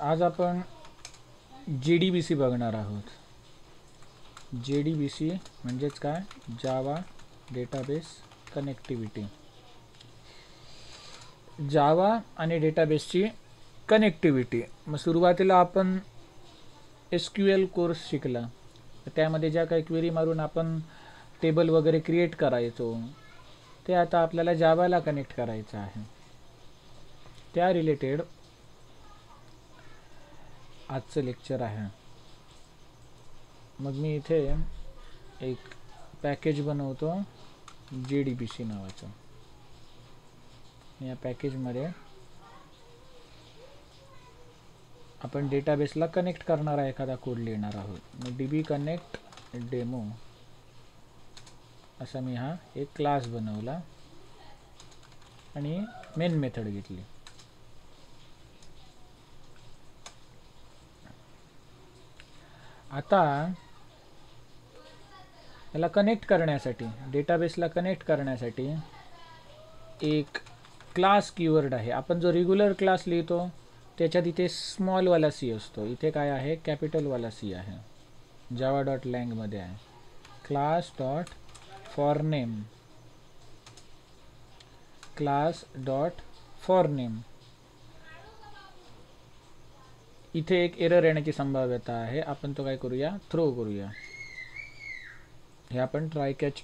आज आपण JDBC बघणार आहोत. JDBC म्हणजेच काय? जावा डेटाबेस कनेक्टिव्हिटी. जावा आणि डेटाबेसची कनेक्टिव्हिटी. मग सुरुवातीला आपण SQL कोर्स शिकला, त्यामध्ये ज्या काही क्वेरी मारून आपण टेबल वगैरे क्रिएट करायचो, ते आता आपल्याला जावाला कनेक्ट करायचं आहे. त्या रिलेटेड आजचं लेक्चर आहे. मग मी इथे एक पॅकेज बनवतो JDBC नावाचं. या पॅकेजमध्ये आपण डेटाबेसला कनेक्ट करणारा एखादा कोड लिहिणार आहोत. मग DB कनेक्ट डेमो असा मी हा एक क्लास बनवला आणि मेन मेथड घेतली. आता याला कनेक्ट करण्यासाठी, डेटाबेसला कनेक्ट करण्यासाठी एक क्लास कीवर्ड आहे. आपण जो रेग्युलर क्लास लिहितो त्याच्यात इथे स्मॉलवाला सी असतो, इथे काय आहे? कॅपिटलवाला सी आहे. java.lang मध्ये आहे class dot for name. Class dot for name. इथे एक एरर येण्याची संभाव्यता आहे. आपण तो काय करूया? थ्रो करूया. हे आपण ट्राय कॅच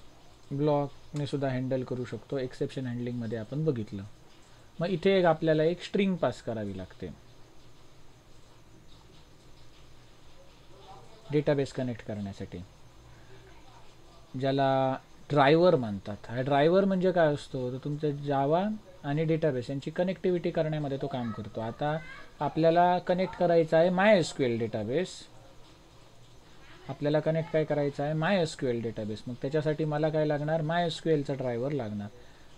ब्लॉकने सुद्धा हँडल करू शकतो. एक्सेप्शन हँडलिंगमध्ये आपण बघितलं. मग इथे एक आपल्याला एक स्ट्रिंग पास करावी लागते डेटाबेस कनेक्ट करण्यासाठी, ज्याला ड्रायव्हर म्हणतात. हा ड्रायव्हर म्हणजे काय असतो? तर तुमच्या जावा आणि डेटाबेस यांची कनेक्टिव्हिटी करण्यामध्ये तो काम करतो. आता आपल्याला कनेक्ट करायचा आहे MySQL डेटाबेस. आपल्याला कनेक्ट काय करायचं आहे? MySQL database. मग त्याच्यासाठी मला काय लागणार? MySQLचा ड्रायव्हर लागणार.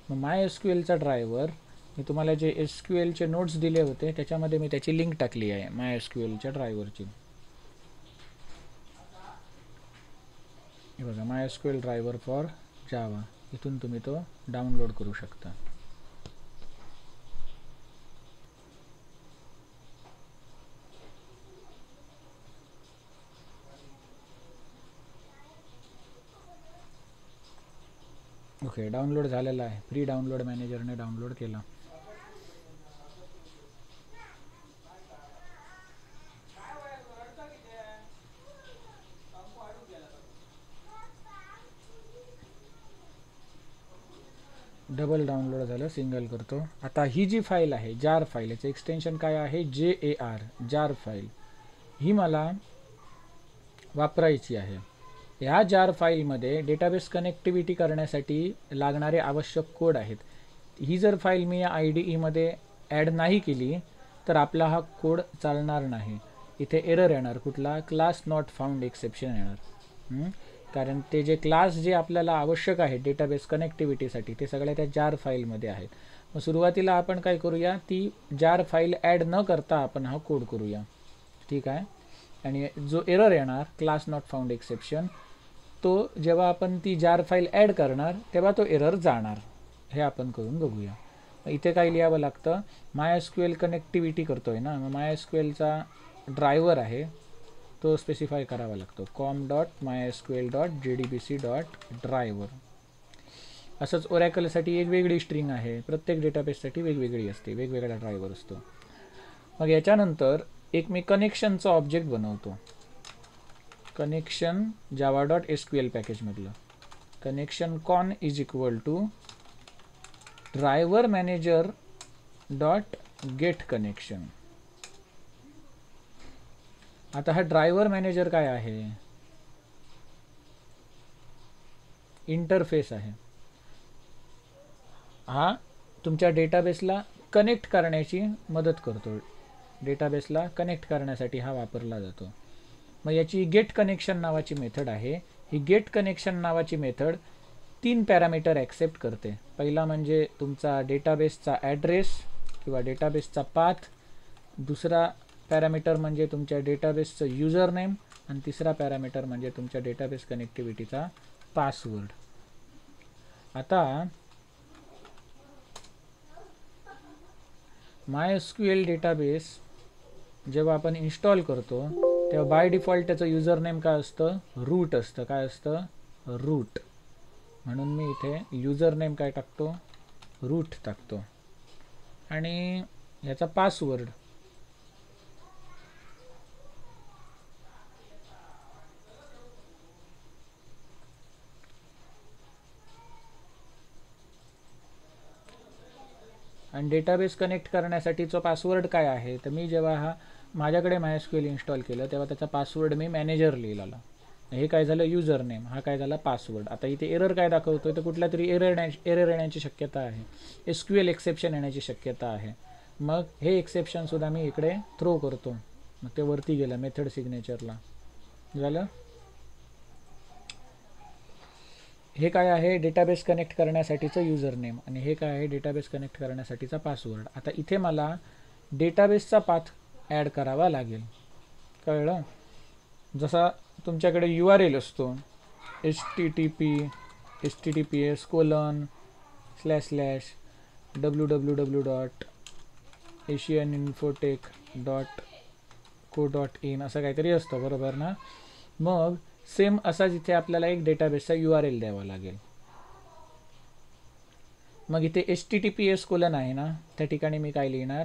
मग MySQLचा ड्रायव्हर मी तुम्हाला जे SQLचे नोट्स दिले होते त्याच्यामध्ये मी त्याची लिंक टाकली आहे MySQLच्या ड्रायव्हरची. हे बघा, MySQL ड्रायव्हर फॉर जावा. इथून तुम्ही तो डाउनलोड करू शकता. ओके, डाउनलोड झालेला आहे. फ्री डाउनलोड मॅनेजरने डाउनलोड केला. डबल डाउनलोड झालं, सिंगल करतो. आता ही जी फाईल आहे जार फाईल, याचं एक्सटेन्शन काय आहे? JAR, जार फाईल. ही मला वापरायची आहे. ह्या जार फाईलमध्ये डेटाबेस कनेक्टिव्हिटी करण्यासाठी लागणारे आवश्यक कोड आहेत. ही जर फाईल मी या IDEमध्ये ॲड नाही केली तर आपला हा कोड चालणार नाही. इथे एरर येणार. कुठला? क्लास नॉट फाउंड एक्सेप्शन येणार. कारण ते जे क्लास जे आपल्याला आवश्यक आहे डेटाबेस कनेक्टिव्हिटीसाठी ते सगळ्या त्या जार फाईलमध्ये आहेत. मग सुरुवातीला आपण काय करूया? ती जार फाईल ॲड न करता आपण हा कोड करूया. ठीक आहे. आणि जो एरर येणार क्लास नॉट फाउंड एक्सेप्शन, तो जेव्हा आपण ती जार फाईल ॲड करणार तेव्हा तो एरर जाणार. हे आपण करून बघूया. इथे काय लिहावं लागतं? MySQL कनेक्टिव्हिटी करतोय ना, मग MySQLचा ड्रायव्हर आहे तो स्पेसिफाय करावा लागतो. com.mysql.jdbc.driver. असंच ओरॅकलसाठी एक वेगळी स्ट्रिंग आहे. प्रत्येक डेटाबेससाठी वेगवेगळी असते, वेगवेगळा ड्रायव्हर असतो. मग याच्यानंतर एक मी कनेक्शनचं ऑब्जेक्ट बनवतो. कनेक्शन java.sql पॅकेजमधलं connection con is equal to driver manager dot get connection. आता हा ड्रायव्हर मॅनेजर काय आहे? इंटरफेस आहे. हा तुमच्या डेटाबेसला कनेक्ट करण्याची मदत करतो. डेटाबेसला कनेक्ट करण्यासाठी हा वापरला जातो. मग याची गेट कनेक्शन नावाची मेथड आहे. ही गेट कनेक्शन नावाची मेथड 3 पॅरामीटर ॲक्सेप्ट करते. पहिला म्हणजे तुमचा डेटाबेसचा ॲड्रेस किंवा डेटाबेसचा पाथ. दुसरा पॅरामीटर म्हणजे तुमच्या डेटाबेसचं युजर नेम. आणि तिसरा पॅरामीटर म्हणजे तुमच्या डेटाबेस कनेक्टिव्हिटीचा पासवर्ड. आता MySQL डेटाबेस जेव्हा आपण इन्स्टॉल करतो तेव्हा बाय डिफॉल्ट त्याचं युजर नेम काय असतं, रूट असतं. काय असतं, रूट. म्हणून मी इथे युजर नेम काय टाकतो, रूट टाकतो. आणि याचा पासवर्ड आणि डेटाबेस कनेक्ट करण्यासाठीचा पासवर्ड काय आहे, तर मी जेव्हा माझ्याकडे MySQL इन्स्टॉल केलं तेव्हा त्याचा पासवर्ड मी मॅनेजर लिहिलेला. हे काय झालं युजर नेम, हा काय झाला पासवर्ड. आता इथे एरर काय दाखवतोय, तर कुठला तरी एरर येण्याची शक्यता आहे, SQL एक्सेप्शन येण्याची शक्यता आहे. मग हे एक्सेप्शन सुद्धा मी इकडे थ्रो करतो. मग ते वरती गेलं मेथड सिग्नेचरला. झालं. हे काय आहे, डेटाबेस कनेक्ट करण्यासाठीचं युजर नेम आणि हे काय आहे, डेटाबेस कनेक्ट करण्यासाठीचा पासवर्ड. आता इथे मला डेटाबेसचा पाथ ॲड करावा लागेल. कळलं. जसा तुमच्याकडे URL असतो https://www.asianinfotech.co.in असं काहीतरी असतं, बरोबर ना. मग सेम असाच इथे आपल्याला एक डेटाबेसचा URL द्यावा लागेल. मग इथे https: आहे ना, त्या ठिकाणी मी काय लिहिणार,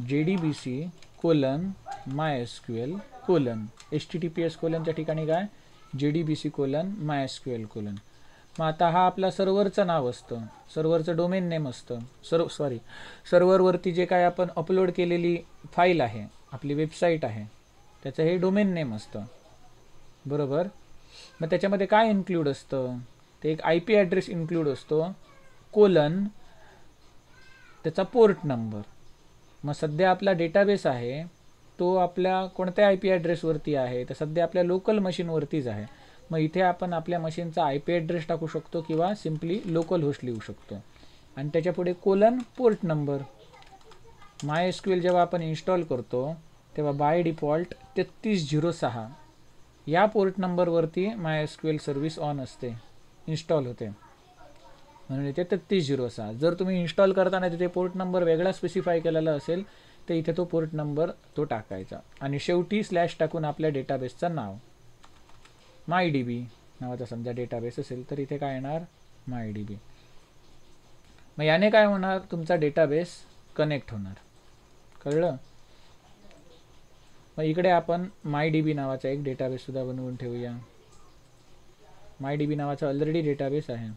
JDBC:/MySQL:. https: च्या ठिकाणी काय, JDBC:/MySQL:. मग आता हा आपला सर्व्हरचं नाव असतं, सर्व्हरचं डोमेन नेम असतं. सर्व्हरवरती जे काय आपण अपलोड केलेली फाईल आहे, आपली वेबसाईट आहे, त्याचं हे डोमेन नेम असतं, बरोबर. मग त्याच्यामध्ये काय इन्क्लूड असतं, ते एक IP ॲड्रेस इन्क्लूड असतो, कोलन त्याचा पोर्ट नंबर. मग सध्या आपला डेटाबेस आहे तो आपल्या कोणत्या IP ॲड्रेसवरती आहे, तर सध्या आपल्या लोकल मशीनवरतीच आहे. मग इथे आपण आपल्या मशीनचा IP ॲड्रेस टाकू शकतो किंवा सिम्पली लोकल होस्ट लिहू शकतो. आणि त्याच्या पुढे कोलन पोर्ट नंबर. MySQL जेव्हा आपण इन्स्टॉल करतो तेव्हा बाय डिफॉल्ट 3306 या पोर्ट नंबरवरती MySQL सर्व्हिस ऑन असते, इन्स्टॉल होते. म्हणून इथे 3306. जर तुम्ही इन्स्टॉल करताना तिथे पोर्ट नंबर वेगळा स्पेसिफाय केलेला असेल तर इथे तो पोर्ट नंबर तो टाकायचा. आणि शेवटी स्लॅश टाकून आपल्या डेटाबेसचं नाव, MyDB नावाचा समजा डेटाबेस असेल तर इथे काय येणार, MyDB. मग याने काय होणार, तुमचा डेटाबेस कनेक्ट होणार. कळलं. मग इकडे आपण MyDB नावाचा एक डेटाबेस सुद्धा बनवून ठेवूया. MyDB नावाचा ऑलरेडी डेटाबेस आहे.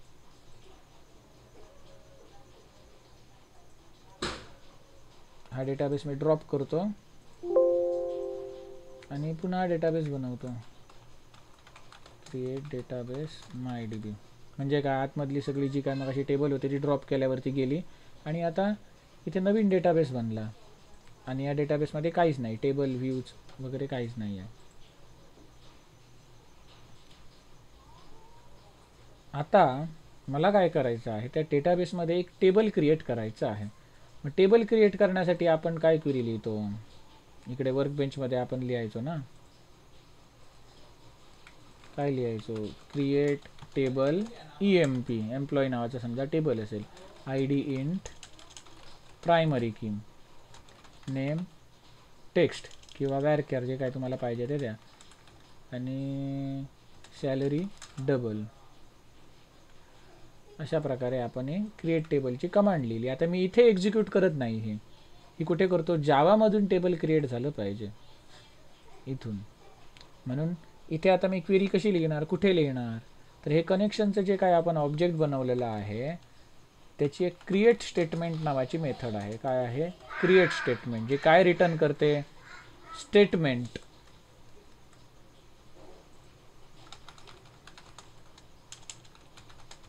हा डेटाबेस मी ड्रॉप करतो आणि पुन्हा डेटाबेस बनवतो. Create database MyDB. म्हणजे काय, आतमधली सगळी जी काय मग अशी टेबल होती ती ड्रॉप केल्यावरती गेली आणि आता इथे नवीन डेटाबेस बनला. आणि या डेटाबेसमध्ये काहीच नाही, टेबल व्ह्यूज वगैरे काहीच नाही आहे. आता मला काय करायचं आहे, त्या डेटाबेसमध्ये एक टेबल क्रिएट करायचं आहे. मग टेबल क्रिएट करण्यासाठी आपण काय क्वेरी लिहितो, इकडे वर्कबेंचमध्ये आपण लिहायचो ना, काय लिहायचो, क्रिएट टेबल EMP, एम्प्लॉई नावाचा समजा टेबल असेल, ID इंट प्रायमरी की, नेम टेक्स्ट किंवा वॅरकॅर जे काय तुम्हाला पाहिजे ते द्या, आणि सॅलरी डबल. अशा प्रकारे आपण हे क्रिएट टेबलची कमांड लिहिली. आता मी इथे एक्झिक्यूट करत नाही, ही कुठे करतो, जावामधून टेबल क्रिएट झालं पाहिजे इथून. म्हणून इथे आता मी क्वेरी कशी लिहिणार, कुठे लिहिणार, तर हे कनेक्शनचं जे काय आपण ऑब्जेक्ट बनवलेलं आहे त्याची एक क्रिएट स्टेटमेंट नावाची मेथड आहे. काय आहे, क्रिएट स्टेटमेंट, जे काय रिटर्न करते, स्टेटमेंट.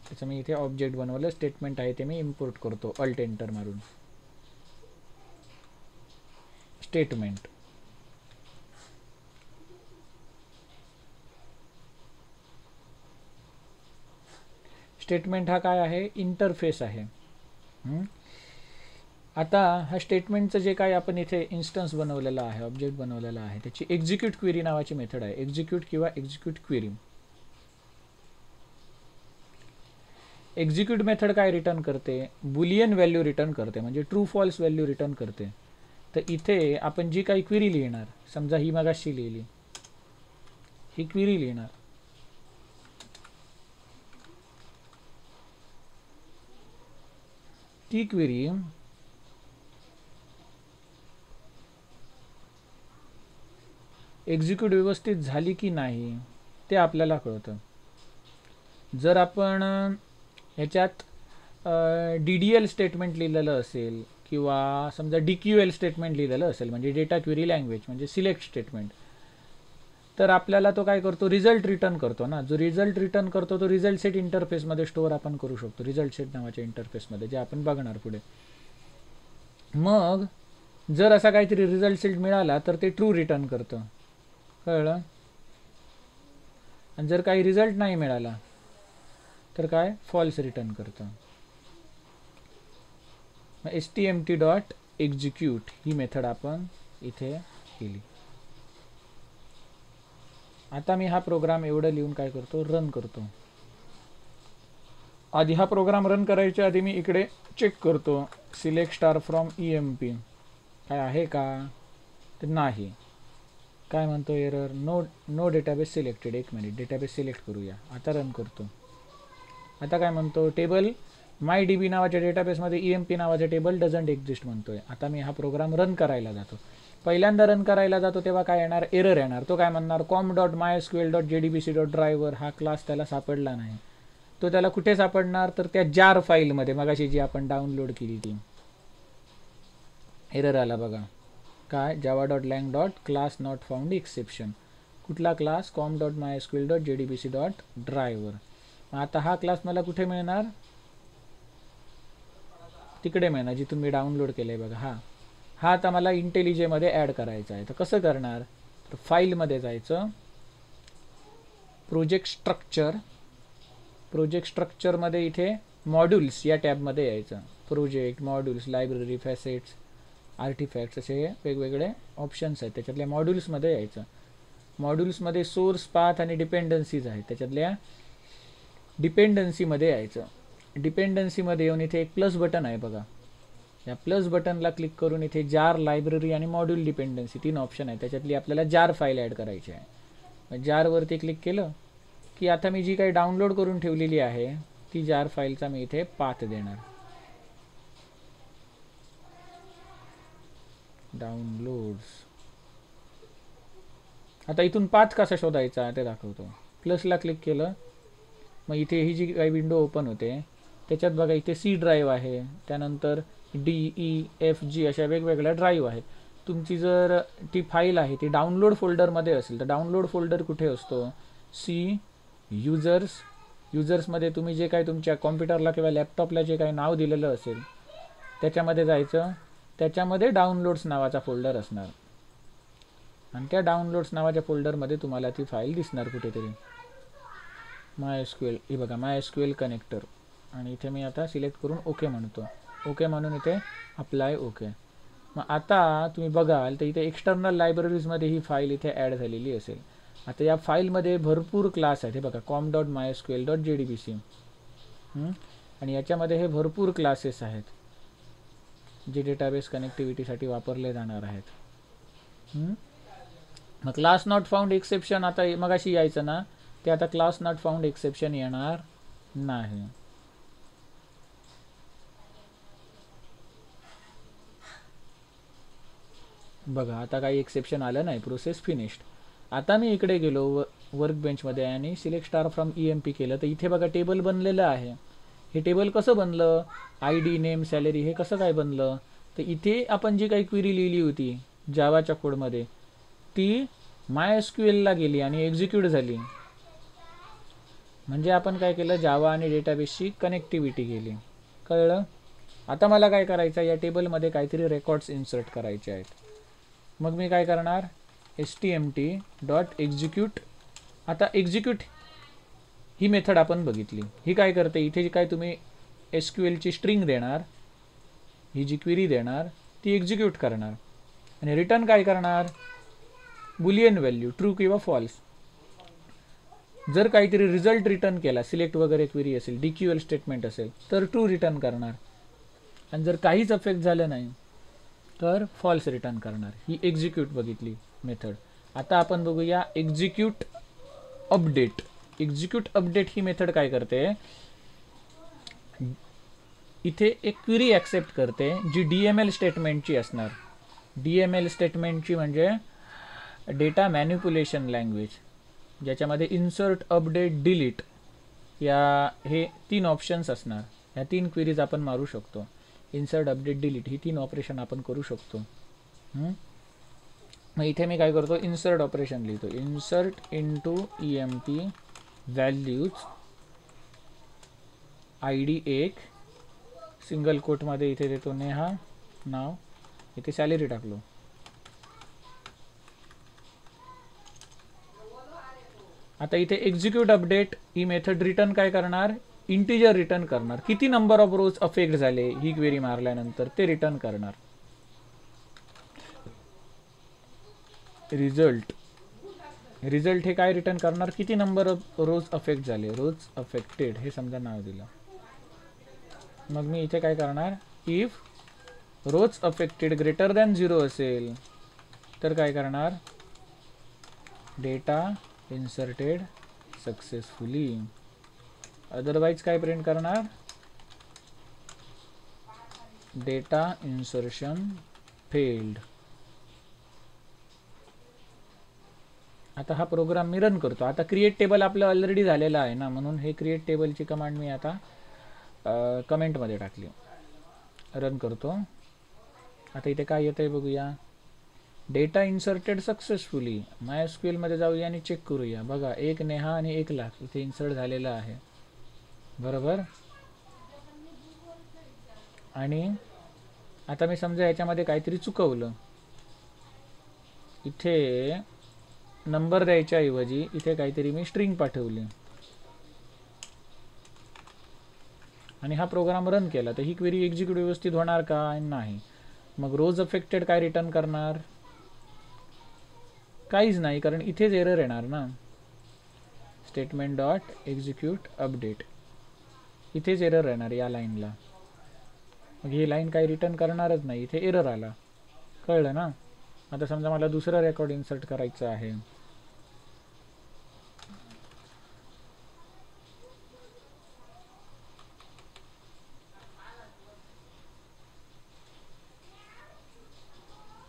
त्याचं मी इथे ऑब्जेक्ट बनवलं, स्टेटमेंट आहे ते मी इम्पोर्ट करतो अल्ट एंटर मारून. स्टेटमेंट स्टेटमेंट हा काय आहे, इंटरफेस आहे. आता हा स्टेटमेंटचं जे काय आपण इथे इन्स्टन्स बनवलेला आहे, ऑब्जेक्ट बनवलेला आहे, त्याची एक्झिक्यूट क्वेरी नावाची मेथड आहे. एक्झिक्यूट किंवा एक्झिक्यूट क्वेरी. एक्झिक्यूट मेथड काय रिटर्न करते, बुलियन व्हॅल्यू रिटर्न करते, म्हणजे ट्रू फॉल्स व्हॅल्यू रिटर्न करते. तर इथे आपण जी काही क्वेरी लिहिणार, समजा ही मगाशी लिहिली, ही क्वेरी लिहिणार, ती क्वेरी एक्झिक्यूट व्यवस्थित झाली की नाही ते आपल्याला कळतं. जर आपण ह्याच्यात DDL स्टेटमेंट लिहिलेलं असेल किंवा समजा DQL स्टेटमेंट लिहिलेलं असेल, म्हणजे डेटा क्वेरी लँग्वेज, म्हणजे सिलेक्ट स्टेटमेंट, तर आपल्याला तो काय करतो, रिझल्ट रिटर्न करतो ना. जो रिझल्ट रिटर्न करतो तो रिझल्ट सेट इंटरफेसमध्ये स्टोअर आपण करू शकतो, रिझल्ट सेट नावाच्या इंटरफेसमध्ये, जे आपण बघणार पुढे. मग जर असा काहीतरी रिझल्ट सेट मिळाला तर ते ट्रू रिटर्न करतं, कळलं. आणि जर काही रिझल्ट नाही मिळाला तर काय, फॉल्स रिटर्न करतं. मग stmt.execute ही मेथड आपण इथे केली. आता मी हा प्रोग्राम एवढं लिहून काय करतो, रन करतो. आधी हा प्रोग्राम रन करायच्या आधी मी इकडे चेक करतो, सिलेक्ट स्टार फ्रॉम EMP काय आहे का, तर नाही. काय म्हणतो एरर, नो डेटाबेस सिलेक्टेड. एक मिनिट, डेटाबेस सिलेक्ट करूया. आता रन करतो. आता काय म्हणतो, टेबल MyDB नावाच्या डेटाबेसमध्ये EMP नावाचा टेबल डझंट एक्झिस्ट म्हणतोय. आता मी हा प्रोग्राम रन करायला जातो. पहिल्यांदा रन करायला जातो तेव्हा काय येणार, एरर येणार. तो काय म्हणणार, com.mysql.jdbc.driver हा क्लास त्याला सापडला नाही. तो त्याला कुठे सापडणार, तर त्या जार फाईलमध्ये, मगाशी जी आपण डाउनलोड केली ती. एरर आला बघा, काय, java.lang.class not found exception. कुठला क्लास, com.mysql.jdbc.driver. आता हा क्लास मला कुठे मिळणार, तिकडे मिळणार जिथून मी डाउनलोड केलंय बघा. हा आता मला IntelliJ मध्ये ॲड करायचा आहे. तर कसं करणार, तर फाईलमध्ये जायचं, प्रोजेक्ट स्ट्रक्चरमध्ये इथे मॉड्यूल्स या टॅबमध्ये यायचं. Project, modules, library, facets, artefacts असे वेगवेगळे ऑप्शन्स आहेत. त्याच्यातल्या मॉड्यूल्समध्ये यायचं. मॉड्यूल्समध्ये सोर्स, पाथ आणि डिपेंडन्सीज आहेत. त्याच्यातल्या डिपेंडन्सीमध्ये यायचं. डिपेंडन्सीमध्ये येऊन इथे एक प्लस बटन आहे बघा. या प्लस बटनला क्लिक करून इथे जार, लायब्ररी आणि मॉड्यूल डिपेंडन्सी 3 ऑप्शन आहे. त्याच्यातली आपल्याला जार फाईल ॲड करायची आहे. जारवरती क्लिक केलं की आता मी जी काही डाउनलोड करून ठेवलेली आहे ती जार फाईलचा मी इथे पाथ देणार. डाउनलोड्स. आता इथून पाथ कसा शोधायचा ते दाखवतो. प्लसला क्लिक केलं, मग इथे ही जी काही विंडो ओपन होते त्याच्यात बघा इथे C ड्राईव्ह आहे, त्यानंतर DEFG अशा वेगवेगळ्या ड्राईव्ह आहेत. तुमची जर ती फाईल आहे ती डाउनलोड फोल्डरमध्ये असेल तर डाउनलोड फोल्डर कुठे असतो, C युजर्समध्ये तुम्ही जे काही तुमच्या कॉम्प्युटरला किंवा लॅपटॉपला जे काही नाव दिलेलं असेल त्याच्यामध्ये जायचं. त्याच्यामध्ये डाउनलोड्स नावाचा फोल्डर असणार आणि त्या डाउनलोड्स नावाच्या फोल्डरमध्ये तुम्हाला ती फाईल दिसणार कुठेतरी. MySQL, ही बघा MySQL कनेक्टर. आणि इथे मी आता सिलेक्ट करून ओके म्हणतो. ओके म्हणून इथे अप्लाय ओके. मग आता तुम्ही बघाल तर इथे एक्सटर्नल लायब्ररीजमध्ये ही फाईल इथे ॲड झालेली असेल. आता या फाईलमध्ये भरपूर क्लास आहेत. हे बघा com.mysql.jdbc आणि याच्यामध्ये हे भरपूर क्लासेस आहेत जे डेटाबेस कनेक्टिव्हिटीसाठी वापरले जाणार आहेत. मग क्लास नॉट फाउंड एक्सेप्शन आता मगाशी यायचं ना, ते आता क्लास नॉट फाउंड एक्सेप्शन येणार नाही. बघा आता काही एक्सेप्शन आलं नाही, प्रोसेस फिनिश्ड. आता मी इकडे गेलो वर्क बेंचमध्ये आणि सिलेक्ट स्टार फ्रॉम EMP केलं तर इथे बघा टेबल बनलेलं आहे. हे टेबल कसं बनलं, ID, नेम, सॅलरी, हे कसं काय बनलं, तर इथे आपण जी काही क्वेरी लिहिली होती जावाच्या कोडमध्ये ती MySQLला गेली आणि एक्झिक्यूट झाली. म्हणजे आपण काय केलं, जावा आणि डेटाबेसची कनेक्टिव्हिटी केली. कळलं. आता मला काय करायचं, या टेबलमध्ये काहीतरी रेकॉर्ड्स इन्सर्ट करायचे आहेत. मग मी काय करणार, stmt.execute. आता एक्झिक्यूट ही मेथड आपण बघितली. ही काय करते, इथे जी काय तुम्ही SQLची स्ट्रिंग देणार, ही जी क्वेरी देणार ती एक्झिक्यूट करणार आणि रिटर्न काय करणार, बुलियन व्हॅल्यू, ट्रू किंवा फॉल्स. जर काहीतरी रिझल्ट रिटर्न केला, सिलेक्ट वगैरे क्वेरी असेल, DQL स्टेटमेंट असेल तर ट्रू रिटर्न करणार. आणि जर काहीच अफेक्ट झालं नाही तर फॉल्स रिटर्न करणार. ही एक्झिक्यूट बघितली मेथड. आता आपण बघूया एक्झिक्यूट अपडेट. एक्झिक्यूट अपडेट ही मेथड काय करते, इथे एक क्वेरी ॲक्सेप्ट करते जी DML स्टेटमेंटची असणार. DML स्टेटमेंटची म्हणजे डेटा मॅनिप्युलेशन लँग्वेज, ज्याच्यामध्ये इन्सर्ट, अपडेट, डिलीट या हे 3 ऑप्शन्स असणार. ह्या 3 क्वेरीज आपण मारू शकतो. इन्सर्ट, अपडेट, डिलीट ही 3 ऑपरेशन आपण करू शकतो. मग इथे मी काय करतो, इन्सर्ट ऑपरेशन लिहितो. Insert into EMP values ID 1 single कोटमध्ये इथे देतो नेहा नाव, इथे सॅलरी टाकलो. आता इथे एक्झिक्यूट अपडेट ही मेथड रिटर्न काय करणार, इंटिजर रिटर्न करणार. किती नंबर ऑफ रोज अफेक्ट झाले ही क्वेरी मारल्यानंतर ते रिटर्न करणार. रिझल्ट हे काय रिटर्न करणार, किती नंबर ऑफ रोज अफेक्ट झाले, रोज अफेक्टेड हे समजा नाव दिलं. मग मी इथे काय करणार, if rows affected greater than 0 असेल तर काय करणार, डेटा इन्सर्टेड सक्सेसफुली. अदरवाइज काय प्रिंट करणार, डेटा इन्सर्शन फेल्ड. आता हा प्रोग्राम मी रन करतो. आता क्रिएट टेबल आपलं ऑलरेडी झालेलं आहे ना, म्हणून हे क्रिएट टेबलची कमांड मी आता कमेंटमध्ये टाकली. रन करतो. आता इथे काय येतं आहे बघूया, डेटा इन्सर्टेड सक्सेसफुली. MySQL मध्ये जाऊया आणि चेक करूया. बघा 1 नेहा आणि 1 लाख इथे इन्सर्ट झालेलं आहे, बरोबर. आणि आता मी समजा याच्यामध्ये काहीतरी चुकवलं, इथे नंबर द्यायच्या ऐवजी इथे काहीतरी मी स्ट्रिंग पाठवली आणि हा प्रोग्राम रन केला, तर ही क्वेरी एक्झिक्यूट व्यवस्थित होणार का, नाही. मग रोज अफेक्टेड काय रिटर्न करणार, काहीच नाही, कारण इथेच एरर येणार ना. स्टेटमेंट डॉट एक्झिक्यूट अपडेट, इथेच एरर येणार या लाईनला. मग ही लाईन काही रिटर्न करणारच नाही, इथे एरर आला. कळलं ना. आता समजा मला दुसरा रेकॉर्ड इन्सर्ट करायचं आहे.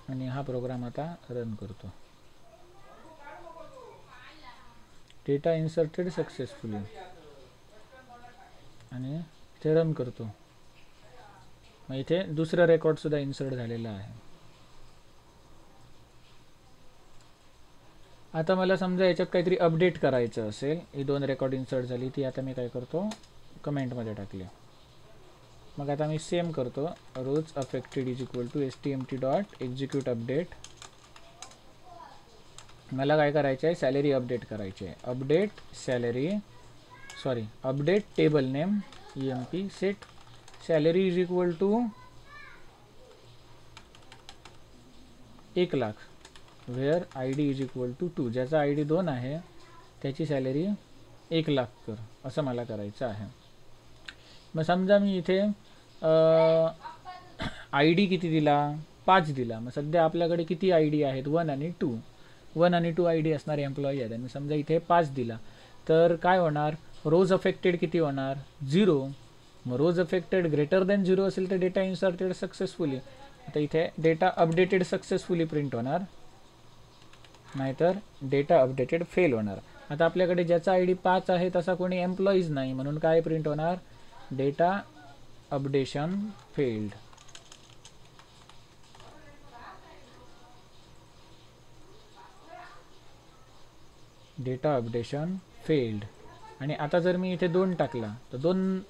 आणि हा प्रोग्राम आता रन करतो. डेटा इन्सर्टेड सक्सेसफुली आणि इथे रन करतो. मग इथे दुसरा रेकॉर्ड सुद्धा इन्सर्ट झालेला आहे. आता मला समजा याच्यात काहीतरी अपडेट करायचं असेल, ही 2 रेकॉर्ड इन्सर्ट झाली, ती आता मी काय करतो, कमेंटमध्ये टाकली. मग आता मी सेम करतो, rows affected is equal to stmt dot execute update. मला काय करायचं आहे, सॅलरी अपडेट करायची आहे. Update salary, sorry update table name EMP set salary is equal to 1 lakh where ID is equal to 2. ज्याचा ID 2 आहे त्याची सॅलरी 1 लाख कर, असं मला करायचं आहे. मग समजा मी इथे ID किती दिला, 5 दिला. मग सध्या आपल्याकडे किती ID आहेत, 1 आणि 2. 1 आणि 2 ID असणारे एम्प्लॉई आहेत आणि समजा इथे 5 दिला, तर काय होणार, रोज अफेक्टेड किती होणार, 0. मग रोज अफेक्टेड ग्रेटर दॅन 0 असेल तर डेटा इन्सर्टेड सक्सेसफुली. आता इथे डेटा अपडेटेड सक्सेसफुली प्रिंट होणार, नाहीतर डेटा अपडेटेड फेल होणार. आता आपल्याकडे ज्याचा ID 5 आहे तसा कोणी एम्प्लॉईज नाही, म्हणून काय प्रिंट होणार, data updation failed. Data updation failed. आणि आता जर मी इथे 2 टाकला तर 2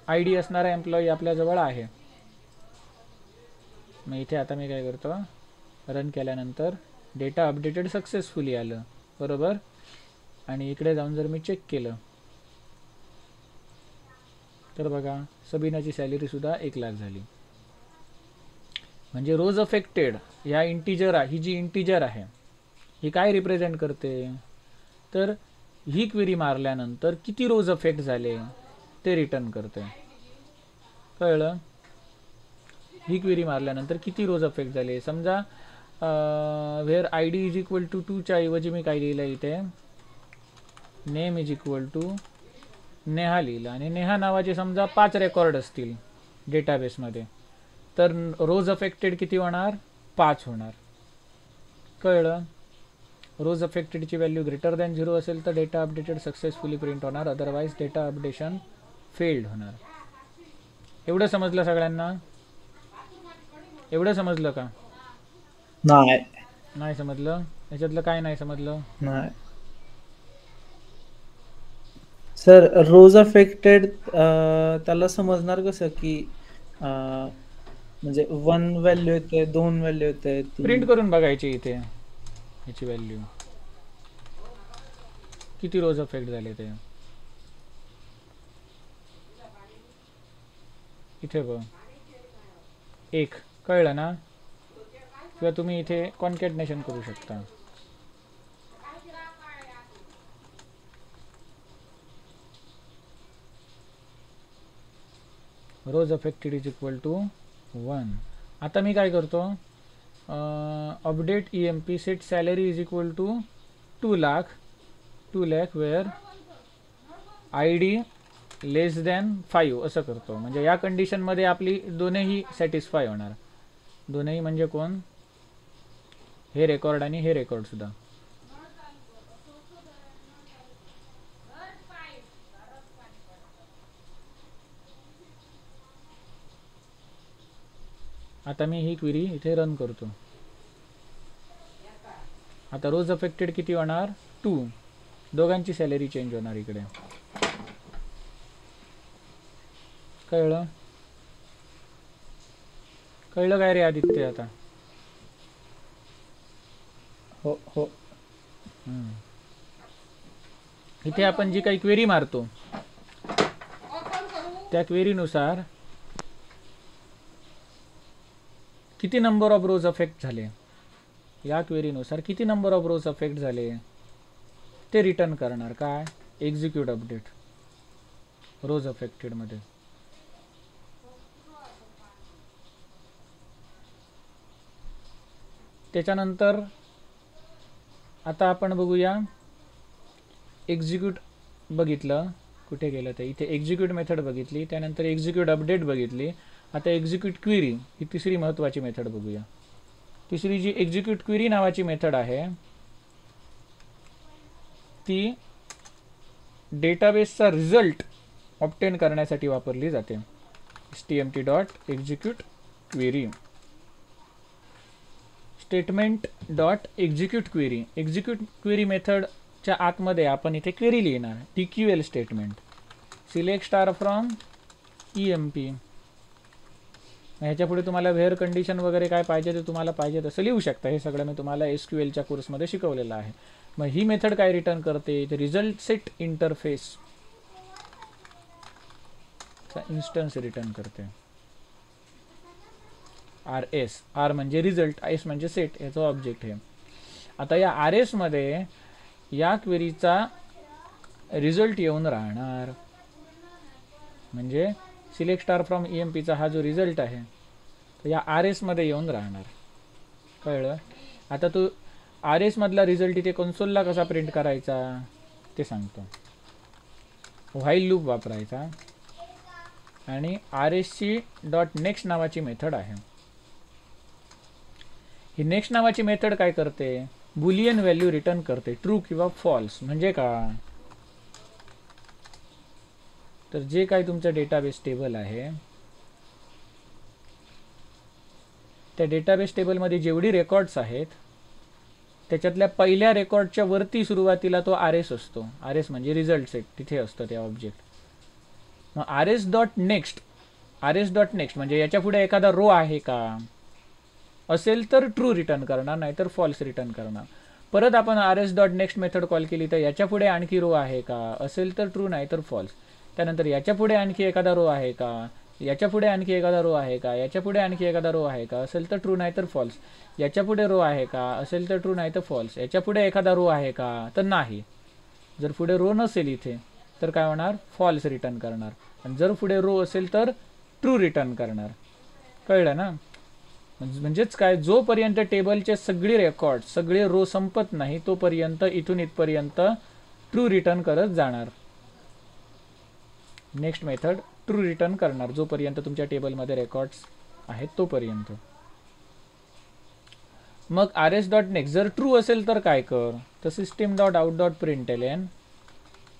ID असणारा एम्प्लॉई आपल्याजवळ आहे. मग इथे आता मी काय करतो, रन केल्यानंतर डेटा अपडेटेड सक्सेसफुली आलं, बरोबर. आणि इकडे जाऊन जर मी चेक केलं तर बघा सबीनाची सॅलरी सुद्धा 1 लाख झाली. म्हणजे रोज अफेक्टेड ह्या इंटिजर, ही जी इंटिजर आहे ही काय रिप्रेझेंट करते, तर ही क्वेरी मारल्यानंतर किती रोज अफेक्ट झाले ते रिटर्न करते. कळलं. ही क्वेरी मारल्यानंतर किती रोज अफेक्ट झाले. समजा where I D is equal to 2च्या ऐवजी मी काय लिहिलं इथे name is equal to Neha लिहिलं आणि नेहा नावाचे समजा 5 रेकॉर्ड असतील डेटाबेसमध्ये, तर रोज अफेक्टेड किती होणार 5 होणार. कळलं. रोज अफेक्टेडची व्हॅल्यू ग्रेटर दॅन 0 असेल तर डेटा अपडेटेड सक्सेसफुली प्रिंट होणार, अदरवाईज डेटा अपडेशन फेल्ड होणार. एवढं समजलं सगळ्यांना. एवढं समजलं का. नाही समजलं. याच्यातलं काय नाही समजलं. नाही सर. रोज अफेक्टेड त्याला समजणार कसं की म्हणजे 1 व्हॅल्यू येते 2 व्हॅल्यू येते. प्रिंट करून बघायची इथे याची व्हॅल्यू किती रोज अफेक्ट झाले ते. इथे बघ 1. कळलं ना. किंवा तुम्ही इथे कॉन्कॅटनेशन करू शकता. Rows affected is equal to 1. आता मी काय करतो update EMP set salary is equal to 2 lakh where ID less than 5 असं करतो. म्हणजे या कंडिशनमध्ये आपली दोन्ही सॅटिस्फाय होणार. दोन्ही म्हणजे कोण, हे रेकॉर्ड आणि हे रेकॉर्ड सुद्धा. आता मी ही क्वेरी इथे रन करतो. आता रोज अफेक्टेड किती होणार 2. दोघांची सॅलरी चेंज होणार इकडे. कळलं. कळलं काय रे आदित्य आता. हो हो. इथे आपण जी काही क्वेरी मारतो त्या क्वेरीनुसार किती नंबर ऑफ रोज अफेक्ट झाले, या क्वेरीनुसार किती नंबर ऑफ रोज अफेक्ट झाले ते रिटर्न करणार. काय एक्झिक्यूट अपडेट रोज अफेक्टेड मध्ये. त्याच्यानंतर आता आपण बघूया एक्झिक्यूट बघितलं कुठे गेलं ते. इथे एक्झिक्यूट मेथड बघितली, त्यानंतर एक्झिक्यूट अपडेट बघितली. आता एक्झिक्यूट क्वेरी ही तिसरी महत्त्वाची मेथड बघूया. तिसरी जी एक्झिक्यूट क्वेरी नावाची मेथड आहे ती डेटाबेसचा रिझल्ट ऑब्टेन करण्यासाठी वापरली जाते. stmt.execute query statement dot execute query. Execute query मेथडच्या आतमध्ये आपण इथे क्वेरी लिहिणार. TQL statement select star from EMP. ह्याच्या पुढे तुम्हाला व्हेअर कंडिशन वगैरे काय पाहिजे ते तुम्हाला पाहिजे तसं लिहू शकता. हे सगळं मी तुम्हाला SQLच्या कोर्समध्ये शिकवलेलं आहे. मग ही मेथड काय रिटर्न करते ते result set interface instance return करते. RS. R म्हणजे रिझल्ट, S म्हणजे सेट, याचा ऑब्जेक्ट आहे. आता या RS मध्ये या क्वेरीचा रिझल्ट येऊन राहणार. म्हणजे सिलेक्ट स्टार फ्रॉम EMPचा हा जो रिझल्ट आहे तो या RS मध्ये येऊन राहणार. कळलं. आता तू RS मधला रिझल्ट इथे कन्सोलला कसा प्रिंट करायचा ते सांगतो. व्हाईल लूप वापरायचा आणि RSची डॉट नेक्स्ट नावाची मेथड आहे. ही नेक्स्ट नावाची मेथड काय करते, बुलियन व्हॅल्यू रिटर्न करते, ट्रू किंवा फॉल्स. म्हणजे का, तर जे काही तुमचं डेटाबेस टेबल आहे त्या डेटाबेस टेबलमध्ये जेवढी रेकॉर्ड्स आहेत त्याच्यातल्या पहिल्या रेकॉर्डच्या वरती सुरुवातीला तो RS असतो. RS म्हणजे रिझल्ट सेट, तिथे असतं ते ऑब्जेक्ट. मग RS डॉट नेक्स्ट म्हणजे याच्या पुढे एखादा रो आहे का, असेल तर ट्रू रिटर्न करणार, नाहीतर फॉल्स रिटर्न करणार. परत आपण RS dot next method call केली तर याच्या पुढे आणखी रो आहे का, असेल तर ट्रू नाहीतर फॉल्स. त्यानंतर याच्या पुढे आणखी एखादा रो आहे का, याच्या पुढे आणखी एखादा रो आहे का, याच्या पुढे आणखी एखादा रो आहे का, असेल तर ट्रू नाहीतर फॉल्स. याच्या पुढे रो आहे का, असेल तर ट्रू नाहीतर फॉल्स. याच्या पुढे एखादा रो आहे का, तर नाही. जर पुढे रो नसेल इथे तर काय होणार, फॉल्स रिटर्न करणार. आणि जर पुढे रो असेल तर ट्रू रिटर्न करणार. कळलं ना? म्हणजेच काय, जोपर्यंत टेबलचे सगळे रेकॉर्ड सगळे रो संपत नाही तोपर्यंत इथून इथपर्यंत ट्रू रिटर्न करत जाणार. नेक्स्ट मेथड ट्रू रिटर्न करणार जोपर्यंत तुमच्या टेबलमध्ये रेकॉर्ड्स आहेत तोपर्यंत. मग rs डॉट नेक्स्ट जर ट्रू असेल तर काय कर, तर system dot out dot println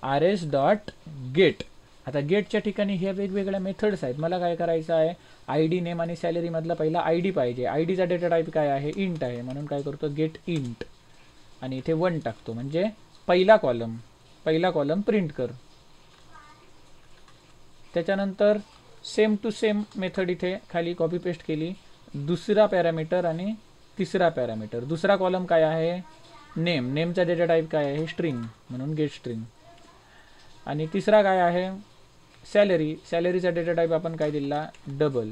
rs dot get. आता गेटच्या ठिकाणी ह्या वेगवेगळ्या मेथड्स आहेत. मला काय करायचं आहे, आय डी नेम आणि सॅलरी मधला पहिला आय डी पाहिजे. आय डीचा डेटा टाईप काय आहे, इंट आहे, म्हणून काय करतो गेट इंट आणि इथे 1 टाकतो, म्हणजे पहिला कॉलम प्रिंट कर. त्याच्यानंतर सेम टू सेम मेथड इथे खाली कॉपी पेस्ट केली. दुसरा पॅरामीटर आणि तिसरा पॅरामीटर. दुसरा कॉलम काय आहे, नेमचा डेटा टाईप काय आहे, स्ट्रिंग, म्हणून गेट स्ट्रिंग. आणि तिसरा काय आहे, सॅलरीचा डेटा टाईप आपण काय दिला, डबल.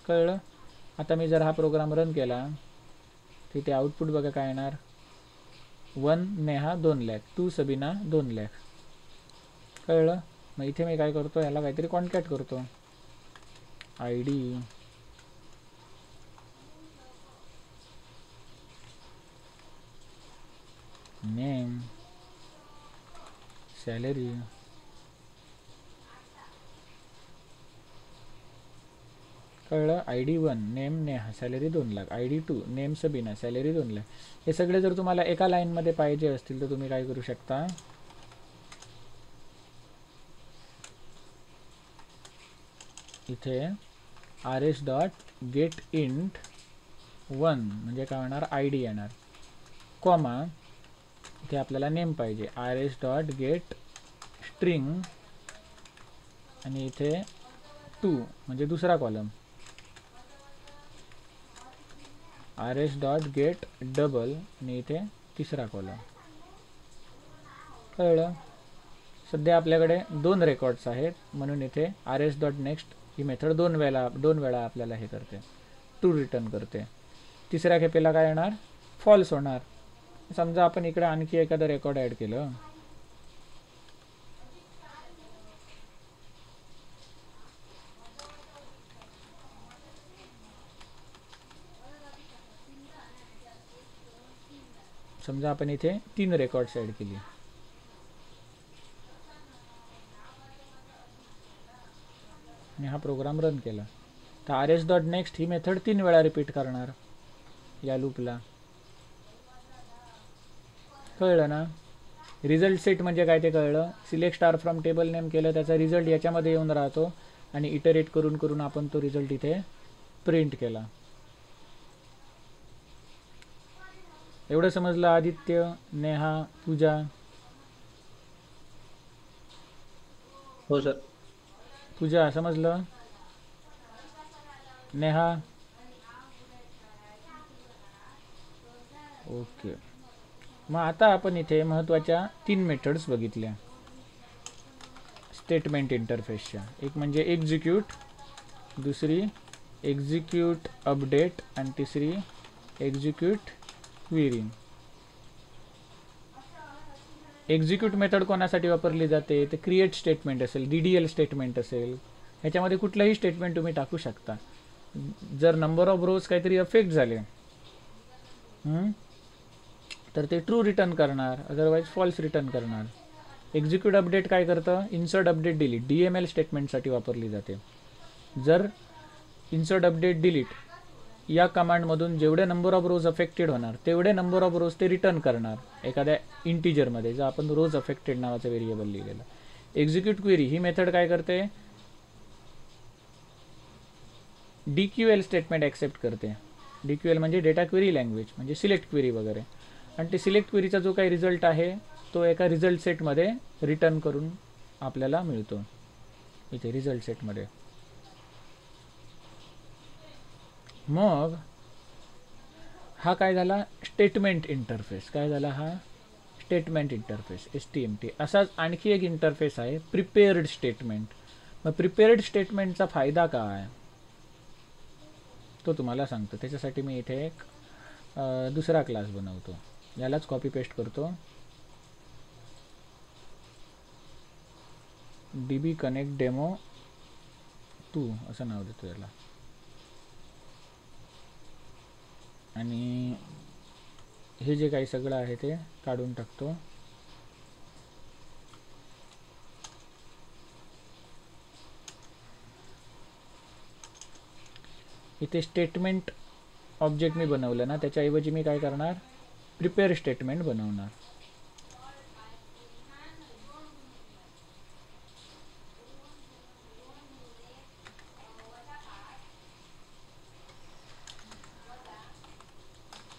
कळलं? आता मी जर हा प्रोग्राम रन केला तिथे आउटपुट बघा काय येणार, 1 नेहा 2 लाख, 2 सबीना 2 लाख. कळलं? मग इथे मी काय करतो, ह्याला काहीतरी कॉन्कॅट करतो, आय डी नेम सॅलरी. कळलं? I D 1 name Neha salary 2 lakh, I D 2 name Sabina salary 2 lakh. हे सगळे जर तुम्हाला एका लाईनमध्ये पाहिजे असतील तर तुम्ही काय करू शकता, इथे rs डॉट गेट इंट 1 म्हणजे काय होणार, आय डी येणार, कॉमा इथे आपल्याला नेम पाहिजे, rs डॉट गेट स्ट्रिंग आणि इथे 2 म्हणजे दुसरा column, rs dot gate double आणि इथे तिसरा कॉलम. कळलं? सध्या आपल्याकडे 2 रेकॉर्ड्स आहेत म्हणून इथे rs डॉट नेक्स्ट ही मेथड 2 वेळा आपल्याला हे करते, ट्रू रिटर्न करते. तिसऱ्या खेपेला काय येणार, फॉल्स होणार. समजा आपण इकडे आणखी एखादं रेकॉर्ड ॲड केलं, समजा आपण इथे 3 रेकॉर्ड्स ॲड केली, आणि हा प्रोग्राम रन केला, तर rs डॉट नेक्स्ट ही मेथड 3 वेळा रिपीट करणार या लूपला. कळलं ना? रिझल्ट सेट म्हणजे काय ते कळलं. Select star from table name केलं, त्याचा रिझल्ट याच्यामध्ये येऊन राहतो आणि इटरेट करून करून आपण तो रिझल्ट इथे प्रिंट केला. एवढं समजलं? आदित्य, नेहा, पूजा. हो सर. पूजा समजलं? नेहा? ओके. मग आता आपण इथे महत्त्वाच्या 3 मेथड्स बघितल्या स्टेटमेंट इंटरफेसच्या. एक म्हणजे एक्झिक्यूट, दुसरी एक्झिक्यूट अपडेट आणि तिसरी एक्झिक्यूट क्वेरी. एक्झिक्यूट मेथड कोणासाठी वापरली जाते, ते क्रिएट स्टेटमेंट असेल, DDL स्टेटमेंट असेल, ह्याच्यामध्ये कुठलंही स्टेटमेंट तुम्ही टाकू शकता. जर नंबर ऑफ रोज काहीतरी अफेक्ट झाले तर ते ट्रू रिटर्न करणार, अदरवाईज फॉल्स रिटर्न करणार. एक्झिक्यूट अपडेट काय करतं, इन्सर्ट अपडेट डिलीट, DML स्टेटमेंटसाठी वापरली जाते. जर इन्सर्ट अपडेट डिलीट या कमांडमधून जेवढे नंबर ऑफ रोज अफेक्टेड होणार तेवढे नंबर ऑफ रोज ते रिटर्न करणार एखाद्या इंटिजरमध्ये, जर आपण रोज अफेक्टेड नावाचं व्हेरिएबल लिहिलेलं. एक्झिक्यूट क्वेरी ही मेथड काय करते, DQL स्टेटमेंट ॲक्सेप्ट करते. DQL म्हणजे डेटा क्वेरी लँग्वेज, म्हणजे सिलेक्ट क्वेरी वगैरे. आणि ते सिलेक्ट क्वेरीचा जो काही रिझल्ट आहे तो एका रिझल्ट सेटमध्ये रिटर्न करून आपल्याला मिळतो इथे रिझल्ट सेटमध्ये. मग हा काय झाला, स्टेटमेंट इंटरफेस. काय झाला हा, स्टेटमेंट इंटरफेस, STMT. असाच आणखी एक इंटरफेस आहे, प्रिपेअर्ड स्टेटमेंट. मग प्रिपेअर्ड स्टेटमेंटचा फायदा काय तो तुम्हाला सांगतो. त्याच्यासाठी मी इथे एक दुसरा क्लास बनवतो, यालाच कॉपी पेस्ट करतो, DB कनेक्ट डेमो 2 असं नाव देतो याला. आणि हे जे काही सगळं आहे ते काढून टाकतो. इथे स्टेटमेंट ऑब्जेक्ट मी बनवलं ना, त्याच्याऐवजी मी काय करणार, प्रिपेअर स्टेटमेंट बनवणार.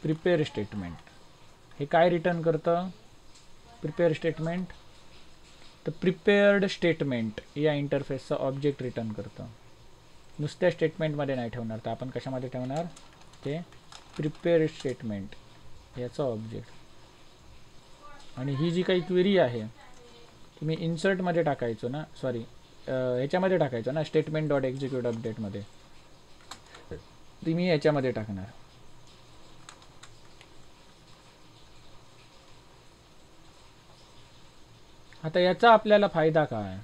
प्रिपेअर स्टेटमेंट हे काय रिटर्न करतं, प्रिपेअर स्टेटमेंट तर प्रिपेअर्ड स्टेटमेंट या इंटरफेसचा ऑब्जेक्ट रिटर्न करतं. नुसत्या स्टेटमेंटमध्ये नाही ठेवणार, तर आपण कशामध्ये ठेवणार, ते प्रिपेअर स्टेटमेंट याचा ऑब्जेक्ट. आणि ही जी काही क्वेरी आहे तुम्ही इन्सर्टमध्ये टाकायचो ना, सॉरी ह्याच्यामध्ये टाकायचो ना, स्टेटमेंट डॉट एक्झिक्यूट अपडेटमध्ये, ती मी याच्यामध्ये टाकणार. आता याचा आपल्याला फायदा काय,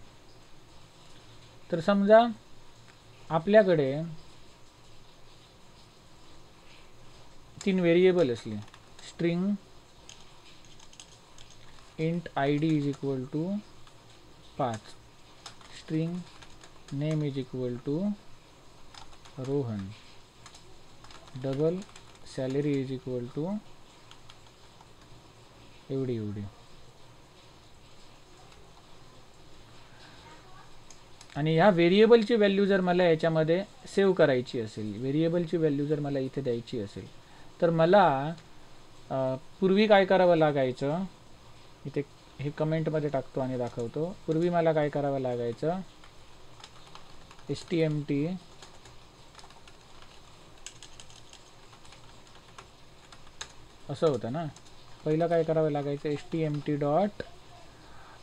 तर समजा आपल्याकडे 3 व्हेरिएबल असले, string int id is equal to 5, string name is equal to Rohan, double salary is equal to एवढी एवढी. आणि ह्या व्हेरिएबलची व्हॅल्यू जर मला याच्यामध्ये सेव्ह करायची असेल, व्हेरिएबलची व्हॅल्यू जर मला इथे द्यायची असेल, तर मला पूर्वी काय करावं लागायचं, इथे हे कमेंटमध्ये टाकतो आणि दाखवतो. पूर्वी मला काय करावं लागायचं, stmt असं होतं ना, पहिलं काय करावं लागायचं, stmt डॉट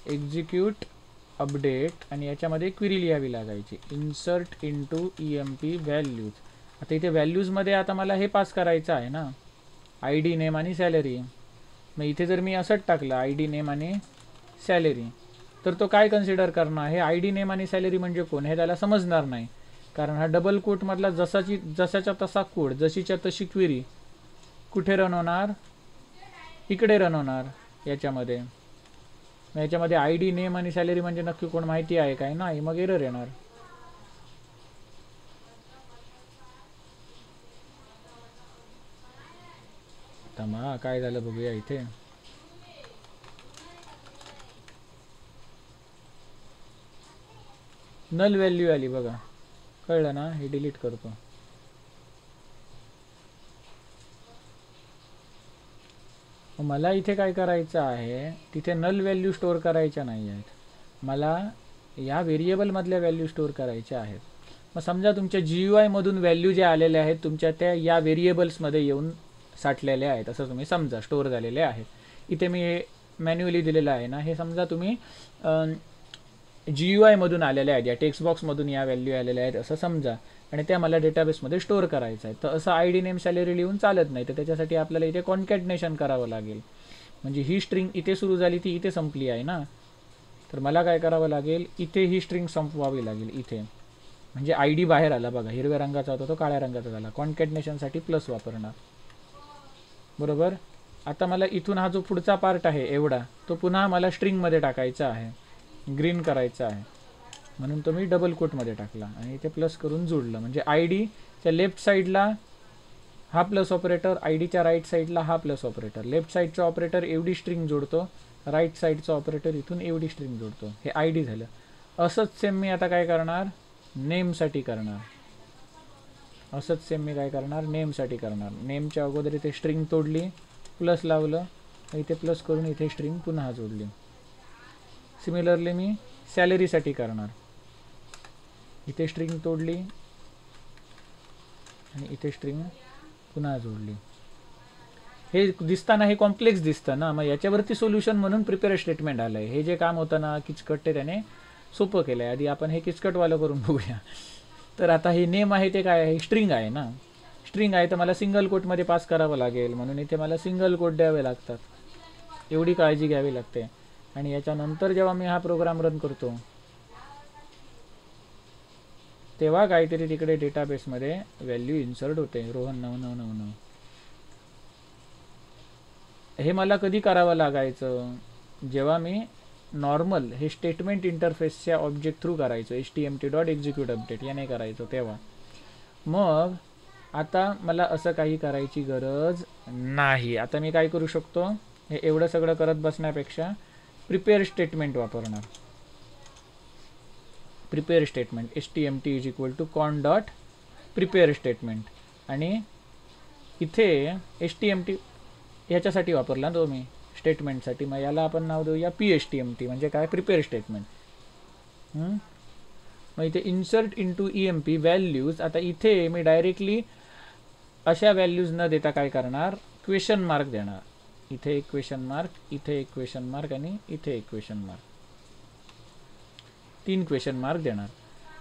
एक्झिक्यूट अपडेट आणि याच्यामध्ये क्वेरी लिहावी लागायची, इन्सर्ट इंटू emp व्हॅल्यूज. आता इथे व्हॅल्यूजमध्ये आता मला हे पास करायचं आहे ना, आय डी नेम आणि सॅलरी. मग इथे जर मी असंच टाकलं आय डी नेम आणि सॅलरी, तर तो काय कन्सिडर करणार, हे आय डी नेम आणि सॅलरी म्हणजे कोण हे त्याला समजणार नाही, कारण हा डबल कोटमधला जसाच्या तसा कोड, जशीच्या तशी क्वेरी कुठे रन होणार, इकडे रन होणार याच्यामध्ये. याच्यामध्ये आय डी नेम आणि सॅलरी म्हणजे नक्की कोण माहिती आहे काय, नाही, मग एरर येणार. तमा काय झालं बघूया. इथे नल व्हॅल्यू आली बघा, कळलं ना, हे डिलीट करतो. मला इथे काय करायचं आहे, तिथे नल व्हॅल्यू स्टोअर करायच्या नाही आहेत, मला या व्हेरिएबलमधल्या व्हॅल्यू स्टोअर करायच्या आहेत. मग समजा तुमच्या GUI मधून व्हॅल्यू ज्या आलेल्या आहेत तुमच्या त्या या व्हेरिएबल्समध्ये येऊन साठलेल्या आहेत, असं तुम्ही समजा, स्टोअर झालेले आहेत. इथे मी हे मॅन्युअली दिलेलं आहे ना, हे समजा तुम्ही GUI मधून आलेल्या आहेत, या टेक्स्ट बॉक्समधून या व्हॅल्यू आलेल्या आहेत असं समजा, आणि त्या मला डेटाबेसमध्ये स्टोअर करायचं आहे. तर असं आय डी नेम सॅलरी लिहून चालत नाही, तर त्याच्यासाठी आपल्याला इथे कॉन्कॅटनेशन करावं लागेल. म्हणजे ही स्ट्रिंग इथे सुरू झाली ती इथे संपली आहे ना, तर मला काय करावं लागेल, इथे ही स्ट्रिंग संपवावी लागेल इथे. म्हणजे आय डी बाहेर आला बघा, हिरव्या रंगाचा होता तो काळ्या रंगाचा झाला. कॉन्कॅटनेशनसाठी प्लस वापरणार, बरोबर. आता मला इथून हा जो पुढचा पार्ट आहे एवढा, तो पुन्हा मला स्ट्रिंगमध्ये टाकायचा आहे, ग्रीन करायचा आहे, म्हणून तो मी डबल कोटमध्ये टाकला आणि इथे प्लस करून जोडलं. म्हणजे आय डीच्या लेफ्ट साईडला हा प्लस ऑपरेटर, आय डीच्या राईट साईडला हा प्लस ऑपरेटर. लेफ्ट साईडचा ऑपरेटर एवढी स्ट्रिंग जोडतो, राईट साईडचा ऑपरेटर इथून एवढी स्ट्रिंग जोडतो. हे आय डी झालं. असंच सेम मी आता काय करणार, नेमसाठी करणार. असंच सेम मी काय करणार, नेमसाठी करणार. नेमच्या अगोदर इथे स्ट्रिंग तोडली, प्लस लावलं, इथे प्लस करून इथे स्ट्रिंग पुन्हा जोडली. सिमिलरली मी सॅलरीसाठी करणार. इथे स्ट्रिंग तोडली आणि इथे स्ट्रिंग पुन्हा जोडली. हे दिसताना हे कॉम्प्लेक्स दिसतं ना, मग याच्यावरती सोल्युशन म्हणून प्रिपेअर स्टेटमेंट आलं आहे. हे जे काम होतं ना किचकट, ते त्याने सोपं केलं आहे. आधी आपण हे किचकटवालं करून बघूया. तर आता हे नेम आहे ते काय आहे, स्ट्रिंग आहे ना, स्ट्रिंग आहे तर मला सिंगल कोटमध्ये पास करावं लागेल, म्हणून इथे मला सिंगल कोट द्यावे लागतात, एवढी काळजी घ्यावी लागते. आणि याच्यानंतर जेव्हा मी हा प्रोग्राम रन करतो तेव्हा काहीतरी तिकडे डेटाबेसमध्ये व्हॅल्यू इन्सर्ट होते, रोहन 9999. हे मला कधी करावं लागायचं, जेव्हा मी नॉर्मल हे स्टेटमेंट इंटरफेसच्या ऑब्जेक्ट थ्रू करायचो, htmt.execute_update याने करायचो तेव्हा. मग आता मला असं काही करायची गरज नाही. आता मी काय करू शकतो, हे एवढं सगळं करत बसण्यापेक्षा प्रिपेअर स्टेटमेंट वापरणार. प्रिपेअर स्टेटमेंट htmt=con.prepare स्टेटमेंट, आणि इथे htmt ह्याच्यासाठी वापरला तो मी स्टेटमेंटसाठी. मग याला आपण नाव देऊया phtmt, म्हणजे काय, प्रिपेअर स्टेटमेंट. मग इथे इन्सर्ट इंटू EMP व्हॅल्यूज. आता इथे मी डायरेक्टली अशा व्हॅल्यूज न देता काय करणार, क्वेश्चन मार्क देणार. इथे एक क्वेश्चन मार्क, इथे एक क्वेश्चन मार्क, आणि इथे एक क्वेश्चन मार्क. 3 क्वेश्चन मार्क देणार.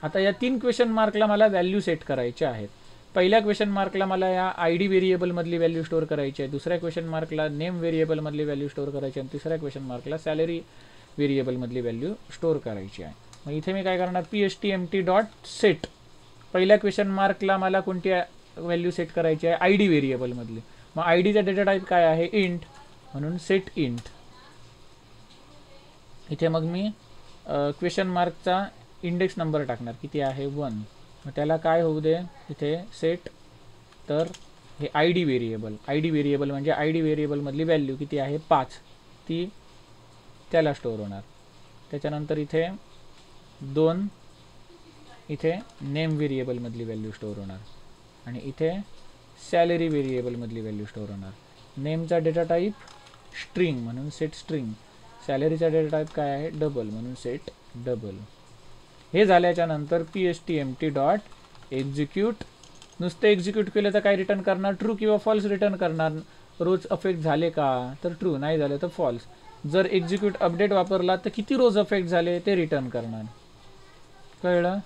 आता या 3 क्वेश्चन मार्कला मला व्हॅल्यू सेट करायच्या आहेत. पहिल्या क्वेश्चन मार्कला मला या ID व्हेरिएबलमधली व्हॅल्यू स्टोअर करायची आहे, दुसऱ्या क्वेश्चन मार्कला नेम व्हेरिएबलमधली व्हॅल्यू स्टोअर करायची आहे, आणि तिसऱ्या क्वेश्चन मार्कला सॅलरी व्हेरिएबलमधली व्हॅल्यू स्टोअर करायची आहे. मग इथे मी काय करणार, phtmt.set. पहिल्या क्वेश्चन मार्कला मला कोणती व्हॅल्यू सेट करायची आहे, ID व्हेरिएबलमधली. मग IDचा डेटा टाईप काय आहे, इंट, म्हणून सेट इंट. इथे मग मी क्वेश्चन मार्कचा इंडेक्स नंबर टाकणार, किती आहे, 1. मग त्याला काय होऊ दे इथे सेट, तर हे ID व्हेरिएबल म्हणजे ID व्हेरिएबलमधली व्हॅल्यू किती आहे, 5, ती त्याला स्टोअर होणार. त्याच्यानंतर इथे 2, इथे नेम व्हेरिएबलमधली व्हॅल्यू स्टोअर होणार, आणि इथे सॅलरी व्हेरिएबलमधली व्हॅल्यू स्टोअर होणार. नेमचा डेटा टाईप स्ट्रिंग, म्हणून सेट स्ट्रिंग. सॅलरीचा डेटा टाईप काय आहे, डबल, म्हणून सेट डबल. हे झाल्याच्या नंतर phtmt.execute. नुसतं एक्झिक्यूट केलं तर काय रिटर्न करणार, ट्रू किंवा फॉल्स रिटर्न करणार. रोज अफेक्ट झाले का, तर ट्रू, नाही झाले तर फॉल्स. जर एक्झिक्यूट अपडेट वापरला तर किती रोज अफेक्ट झाले ते रिटर्न करणार. कळलं.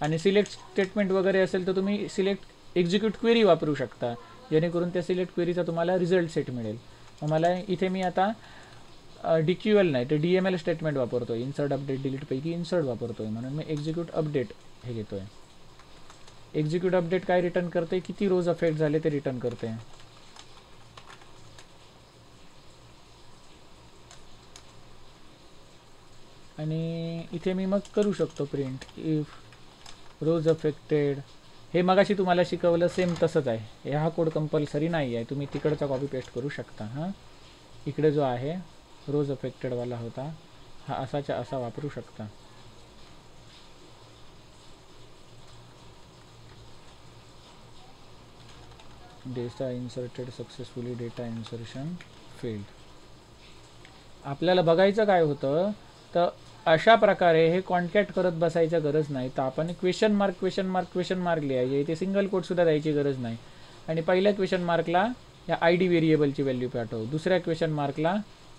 आणि सिलेक्ट स्टेटमेंट वगैरे असेल तर तुम्ही सिलेक्ट एक्झिक्यूट क्वेरी वापरू शकता, जेणेकरून त्या सिलेक्ट क्वेरीचा तुम्हाला रिझल्ट सेट मिळेल. मला इथे मी आता DQL नाही तर DML स्टेटमेंट वापरतोय, इन्सर्ट अपडेट डिलीट पैकी इन्सर्ट वापरतोय, म्हणून मी एक्झिक्यूट अपडेट हे घेतोय. एक्झिक्यूट अपडेट काय रिटर्न करते, किती रोज अफेक्ट झाले ते रिटर्न करते. आणि इथे मी मग करू शकतो प्रिंट इफ रोज अफेक्टेड. हे मगाशी तुम्हाला शिकवलं सेम तसंच आहे. हा कोड कंपल्सरी नाही आहे, तुम्ही तिकडचा कॉपी पेस्ट करू शकता. हां, इकडे जो आहे रोज अफेक्टेडवाला होता, हा असाच्या असा वापरू शकता. Data inserted successfully, data insertion failed. आपल्याला बघायचं काय होतं, तर अशा प्रकारे हे कॉन्कॅट करत बसायचं गरज नाही. तर आपण question mark question mark question mark लिहायचे, इथे सिंगल कोटसुद्धा द्यायची गरज नाही. आणि पहिल्या क्वेश्चन मार्कला या ID व्हेरिएबलची व्हॅल्यू पाठव, दुसऱ्या क्वेश्चन मार्कला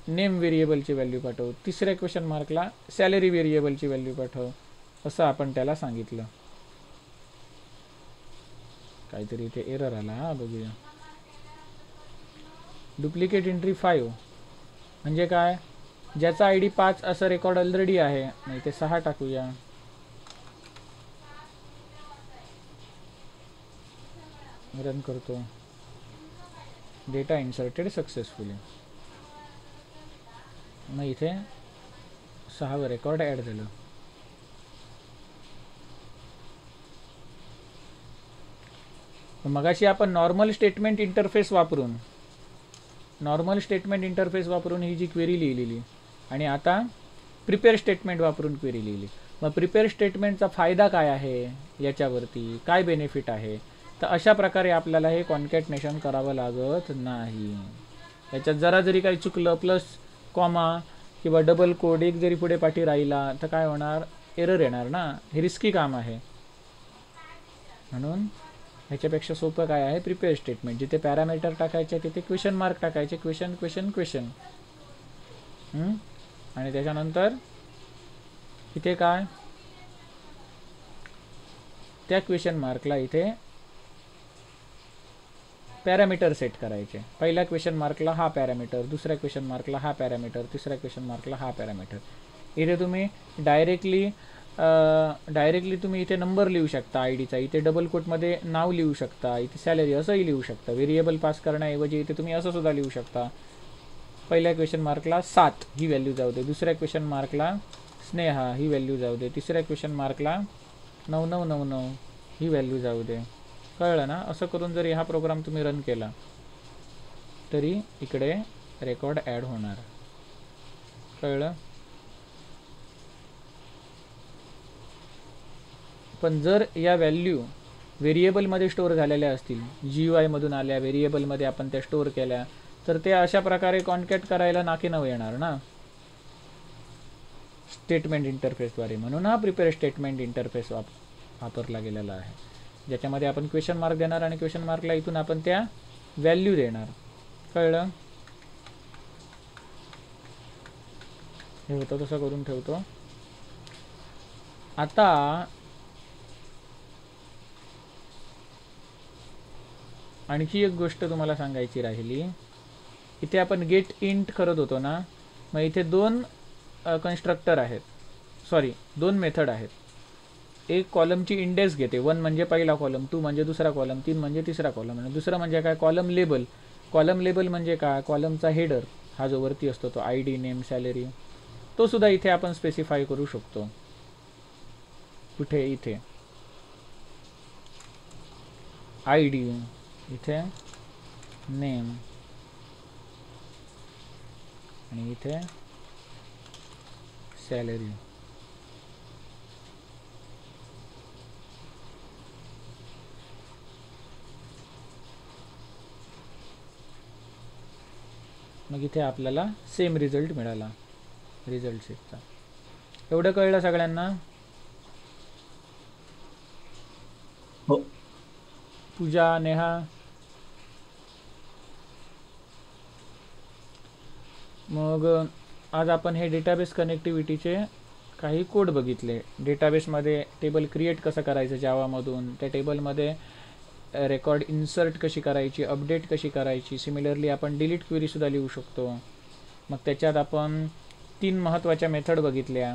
नेम व्हेरिएबलची व्हॅल्यू पाठव, तिसऱ्या क्वेश्चन मार्कला सॅलरी व्हेरिएबलची व्हॅल्यू पाठव, असं आपण त्याला सांगितलं. काहीतरी इथे एरर आला, हा बघूया. डुप्लिकेट एंट्री 5 म्हणजे काय, ज्याचा ID 5 असं रेकॉर्ड ऑलरेडी आहे. नाही ते 6 टाकूया. रन करतो. Data inserted successfully. मग इथे 6वा रेकॉर्ड ॲड झालं. मगाशी आपण नॉर्मल स्टेटमेंट इंटरफेस वापरून ही जी क्वेरी लिहिलेली, आणि आता प्रिपेअर स्टेटमेंट वापरून क्वेरी लिहिली. मग प्रिपेअर स्टेटमेंटचा फायदा काय आहे, याच्यावरती काय बेनिफिट आहे, तर अशा प्रकारे आपल्याला हे कॉन्कॅटनेशन करावं लागत नाही. याच्यात जरा जरी काही चुकलं, प्लस कॉमा किंवा डबल कोड एक जरी पुढे पाठी राहिला तर काय होणार, एरर येणार ना. हे रिस्की काम आहे. म्हणून ह्याच्यापेक्षा सोपं काय आहे, प्रिपेअर स्टेटमेंट. जिथे पॅरामीटर टाकायचे तिथे क्वेश्चन मार्क टाकायचे, क्वेश्चन क्वेश्चन क्वेश्चन. आणि त्याच्यानंतर इथे काय, त्या क्वेश्चन मार्कला इथे पॅरामीटर सेट करायचे. पहिल्या क्वेश्चन मार्कला हा पॅरामीटर, दुसऱ्या क्वेश्चन मार्कला हा पॅरामीटर, तिसऱ्या क्वेश्चन मार्कला हा पॅरामीटर. इथे तुम्ही डायरेक्टली तुम्ही इथे नंबर लिहू शकता IDचा, इथे डबल कोटमध्ये नाव लिहू शकता, इथे सॅलरी असंही लिहू शकता. व्हेरिएबल पास करण्याऐवजी इथे तुम्ही असं सुद्धा लिहू शकता. पहिल्या क्वेश्चन मार्कला 7 ही व्हॅल्यू जाऊ दे, दुसऱ्या क्वेश्चन मार्कला स्नेहा ही व्हॅल्यू जाऊ दे, तिसऱ्या क्वेश्चन मार्कला 9999 ही व्हॅल्यू जाऊ दे. कळलं ना? असं करून जर हा प्रोग्राम तुम्ही रन केला तरी इकडे रेकॉर्ड ॲड होणार. कळलं? पण जर या व्हॅल्यू व्हेरिएबलमध्ये स्टोअर झालेल्या असतील, GUI मधून आल्या, व्हेरिएबलमध्ये आपण त्या स्टोअर केल्या, तर ते अशा प्रकारे कॉन्कॅट करायला नाकी नऊ येणार ना स्टेटमेंट इंटरफेसद्वारे. म्हणून हा प्रिपेअर स्टेटमेंट इंटरफेस वापरला गेलेला आहे, ज्याच्यामध्ये आपण क्वेश्चन मार्क देणार आणि क्वेश्चन मार्कला इथून आपण त्या व्हॅल्यू देणार. कळलं? हे होतं तसं करून ठेवतो. आता आणखी एक गोष्ट तुम्हाला सांगायची राहिली. इथे आपण गेट इंट करत होतो ना, मग इथे दोन कन्स्ट्रक्टर आहेत, सॉरी 2 मेथड आहेत. एक कॉलमची इंडेक्स घेते, 1 म्हणजे पहिला कॉलम, 2 म्हणजे दुसरा कॉलम, 3 म्हणजे तिसरा कॉलम, आणि दुसरं म्हणजे काय, कॉलम लेबल. कॉलम लेबल म्हणजे काय, कॉलमचा हेडर हा जो वरती असतो तो ID, नेम, सॅलरी, तो सुद्धा इथे आपण स्पेसिफाय करू शकतो. कुठे? इथे ID, इथे नेम आणि इथे सॅलरी. मग इथे आपल्याला सेम रिझल्ट मिळाला रिझल्ट सेटचा. एवढं कळलं सगळ्यांना? हो. पूजा, नेहा? मग आज आपण हे डेटाबेस कनेक्टिव्हिटीचे काही कोड बघितले. डेटाबेसमध्ये टेबल क्रिएट कसं करायचं जावामधून, त्या टेबलमध्ये रेकॉर्ड इन्सर्ट कशी करायची, अपडेट कशी करायची. सिमिलरली आपण डिलीट क्वेरीसुद्धा लिहू शकतो. मग त्याच्यात आपण 3 महत्त्वाच्या मेथड बघितल्या.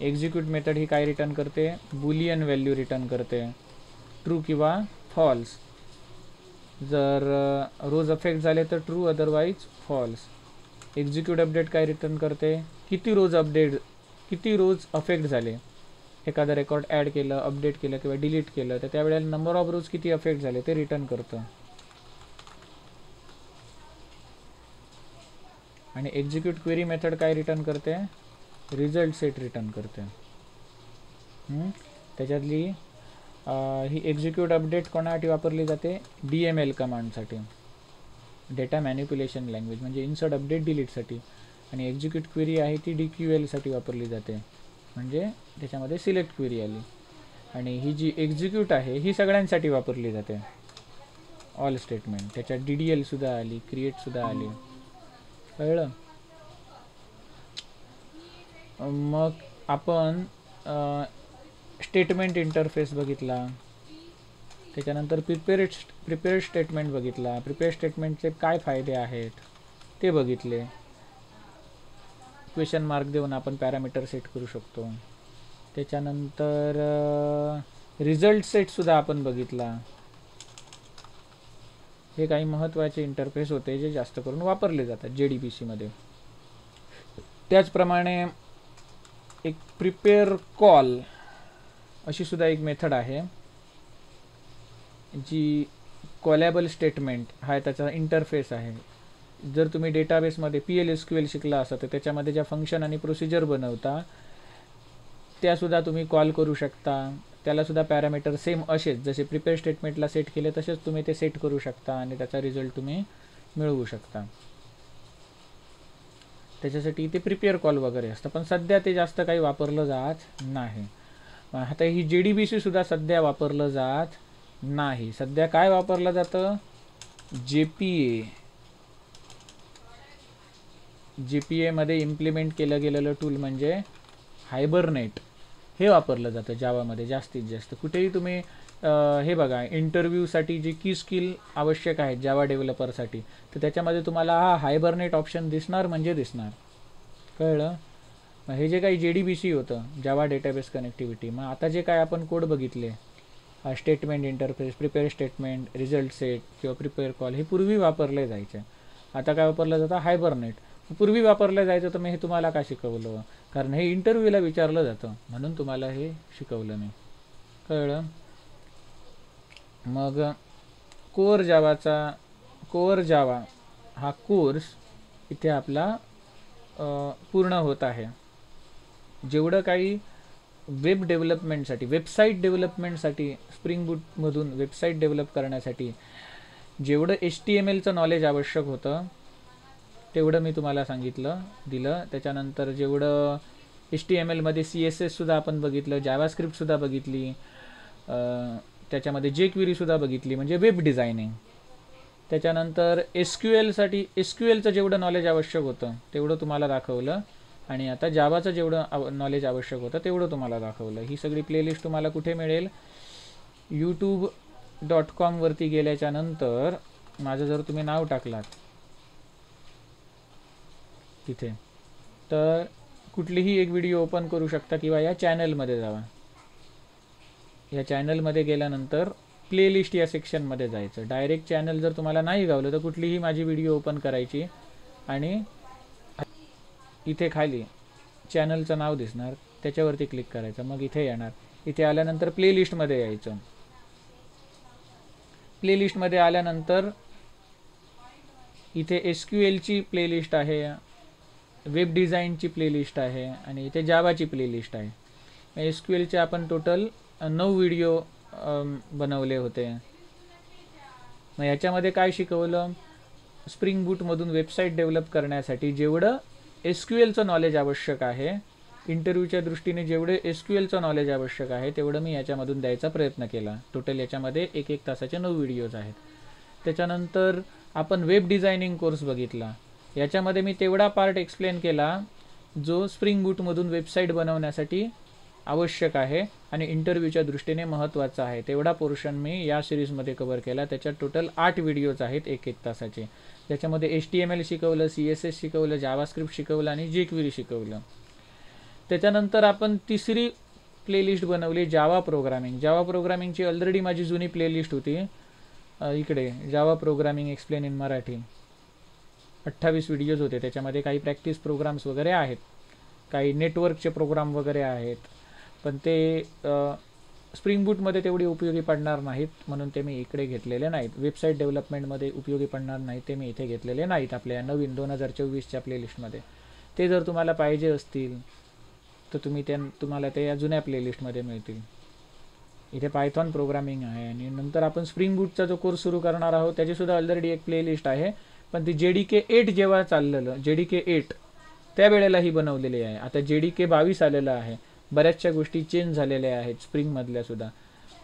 एक्झिक्यूट मेथड ही काय रिटर्न करते, बुलियन व्हॅल्यू रिटर्न करते, ट्रू किंवा फॉल्स. जर रोज अफेक्ट झाले तर true, otherwise false. Execute update काय रिटर्न करते, किती रोज अफेक्ट झाले. एखादा रेकॉर्ड ॲड केलं, अपडेट केलं किंवा डिलीट केलं तर त्यावेळेला नंबर ऑफ रोज किती अफेक्ट झाले ते रिटर्न करतं. आणि एक्झिक्यूट क्वेरी मेथड काय रिटर्न करते, रिझल्ट सेट रिटर्न करते. त्याच्यातली ही एक्झिक्यूट अपडेट कोणासाठी वापरली जाते, DML कमांडसाठी, डेटा मॅनिप्युलेशन लँग्वेज, म्हणजे इन्सर्ट अपडेट डिलीटसाठी. आणि एक्झिक्यूट क्वेरी आहे ती DQL साठी वापरली जाते, म्हणजे त्याच्यामध्ये सिलेक्ट क्वेरी आली. आणि ही जी एक्झिक्यूट आहे ही सगळ्यांसाठी वापरली जाते, ऑल स्टेटमेंट. त्याच्यात DDL सुद्धा आली, क्रिएटसुद्धा आली. कळलं? मग आपण स्टेटमेंट इंटरफेस बघितला, त्याच्यानंतर प्रिपेअर स्टेटमेंट बघितला. प्रिपेअर स्टेटमेंटचे काय फायदे आहेत ते बघितले. क्वेश्चन मार्क देऊन आपण पॅरामीटर सेट करू शकतो. त्याच्यानंतर रिझल्ट सेटसुद्धा आपण बघितला. हे काही महत्त्वाचे इंटरफेस होते जे जास्त करून वापरले जातात JDBC मध्ये. त्याचप्रमाणे एक प्रिपेअर कॉल अशी सुद्धा एक मेथड आहे जी कॉलेबल स्टेटमेंट हा त्याचा इंटरफेस आहे. जर तुम्ही डेटाबेसमध्ये PLSQL शिकला असा तर त्याच्यामध्ये ज्या फंक्शन आणि प्रोसिजर बनवता त्यासुद्धा तुम्ही कॉल करू शकता. त्यालासुद्धा पॅरामीटर सेम असेच जसे प्रिपेअर स्टेटमेंटला सेट केले तसेच तुम्ही ते सेट करू शकता आणि त्याचा रिझल्ट तुम्ही मिळवू शकता. त्याच्यासाठी ते प्रिपेअर कॉल वगैरे असतं, पण सध्या ते जास्त काही वापरलं जात नाही. आता ही JDBC सुद्धा सध्या वापरलं जात नाही. सध्या काय वापरलं जातं, JPA मध्ये इम्प्लिमेंट केलं गेलेलं टूल म्हणजे हायबरनेट. हे वापरलं जातं जावामध्ये जास्तीत जास्त. कुठेही तुम्ही हे बघा, इंटरव्ह्यूसाठी जी की स्किल आवश्यक आहेत जावा डेव्हलपरसाठी, तर त्याच्यामध्ये तुम्हाला हा हायबरनेट ऑप्शन दिसणार म्हणजे दिसणार. कळलं? मग हे जे काही JDBC होतं जावा डेटाबेस कनेक्टिव्हिटी, मग आता जे काय आपण कोड बघितले statement interface, prepare statement, result set किंवा प्रिपेअर कॉल, हे पूर्वी वापरले जायचे. आता काय वापरलं जातं, हायबरनेट. पूर्वी वापरलं जायचं तर मी हे तुम्हाला का शिकवलं, कारण हे इंटरव्ह्यूला विचारलं जातं म्हणून तुम्हाला हे शिकवलं मी. कळलं. मग कोअर जावा हा कोर्स इथे आपला पूर्ण होत आहे. जेवढं काही वेब डेव्हलपमेंटसाठी, वेबसाईट डेव्हलपमेंटसाठी, स्प्रिंग बूटमधून वेबसाईट डेव्हलप करण्यासाठी जेवढं HTMLचं नॉलेज आवश्यक होतं तेवढं मी तुम्हाला सांगितलं दिलं. त्याच्यानंतर जेवढं HTMLमध्ये CSSसुद्धा आपण बघितलं, जावास्क्रिप्टसुद्धा बघितली, त्याच्यामध्ये jQueryसुद्धा बघितली म्हणजे वेब डिझायनिंग. त्याच्यानंतर SQLचं जेवढं नॉलेज आवश्यक होतं तेवढं तुम्हाला दाखवलं आणि आता जावाचं जेवढं नॉलेज आवश्यक होतं तेवढं तुम्हाला दाखवलं. ही सगळी प्लेलिस्ट तुम्हाला कुठे मिळेल, youtube.com वरती गेल्याच्या नंतर माझं जर तुम्ही नाव टाकलात तिथे तर कुठलीही एक व्हिडिओ ओपन करू शकता किंवा या चॅनलमध्ये जावा. या चॅनलमध्ये गेल्यानंतर प्लेलिस्ट या सेक्शनमध्ये जायचं. डायरेक्ट चॅनल जर तुम्हाला नाही गावलं तर कुठलीही माझी व्हिडिओ ओपन करायची आणि इथे खाली चॅनलचं नाव दिसणार त्याच्यावरती क्लिक करायचं. मग इथे येणार. इथे आल्यानंतर प्लेलिस्टमध्ये यायचं. प्लेलिस्टमध्ये आल्यानंतर इथे SQLची प्लेलिस्ट आहे, वेब डिझाईनची प्लेलिस्ट आहे आणि इथे जावाची प्लेलिस्ट आहे. SQLचे आपण टोटल 9 व्हिडिओ बनवले होते. मग याच्यामध्ये काय शिकवलं, स्प्रिंग बूटमधून वेबसाईट डेव्हलप करण्यासाठी जेवढं SQLचं नॉलेज आवश्यक आहे, इंटरव्ह्यूच्या दृष्टीने जेवढे SQLचं नॉलेज आवश्यक आहे तेवढं मी याच्यामधून द्यायचा प्रयत्न केला. टोटल याच्यामध्ये 1-1 तासाचे 9 व्हिडिओज आहेत. त्याच्यानंतर आपण वेब डिझायनिंग कोर्स बघितला. याच्यामध्ये मी तेवढा पार्ट एक्सप्लेन केला जो स्प्रिंग बूटमधून वेबसाईट बनवण्यासाठी आवश्यक आहे आणि इंटरव्ह्यूच्या दृष्टीने महत्त्वाचा आहे. तेवढा पोर्शन मी या सिरीजमध्ये कव्हर केला. त्याच्यात टोटल 8 व्हिडिओज आहेत 1-1 तासाचे. त्याच्यामध्ये HTML शिकवलं, CSS शिकवलं, जावास्क्रिप्ट शिकवलं आणि jQuery शिकवलं. त्याच्यानंतर आपण तिसरी प्लेलिस्ट बनवली जावा प्रोग्रामिंग. जावा प्रोग्रामिंगची ऑलरेडी माझी जुनी प्लेलिस्ट होती इकडे, Java programming explain in Marathi. 28 videos होते. त्याच्यामध्ये काही प्रॅक्टिस प्रोग्राम्स वगैरे आहेत, काही नेटवर्कचे प्रोग्राम वगैरे आहेत, पण ते स्प्रिंग बूटमध्ये तेवढी उपयोगी पडणार नाहीत म्हणून ते मी इकडे घेतलेले नाहीत. वेबसाईट डेव्हलपमेंटमध्ये उपयोगी पडणार नाहीत ते मी इथे घेतलेले नाहीत आपल्या नवीन 2024च्या प्लेलिस्टमध्ये. ते जर तुम्हाला पाहिजे असतील तर तुम्हाला ते या जुन्या प्लेलिस्टमध्ये मिळतील. इथे पायथॉन प्रोग्रामिंग आहे आणि नंतर आपण स्प्रिंग बूटचा जो कोर्स सुरू करणार आहोत त्याचीसुद्धा ऑलरेडी एक प्लेलिस्ट आहे, पण ती JDK 8 जेव्हा चाललेलं, JDK 8 त्यावेळेला ही बनवलेली आहे. आता JDK 22 आलेलं आहे. बऱ्याचशा गोष्टी चेंज झालेल्या आहेत स्प्रिंगमधल्यासुद्धा.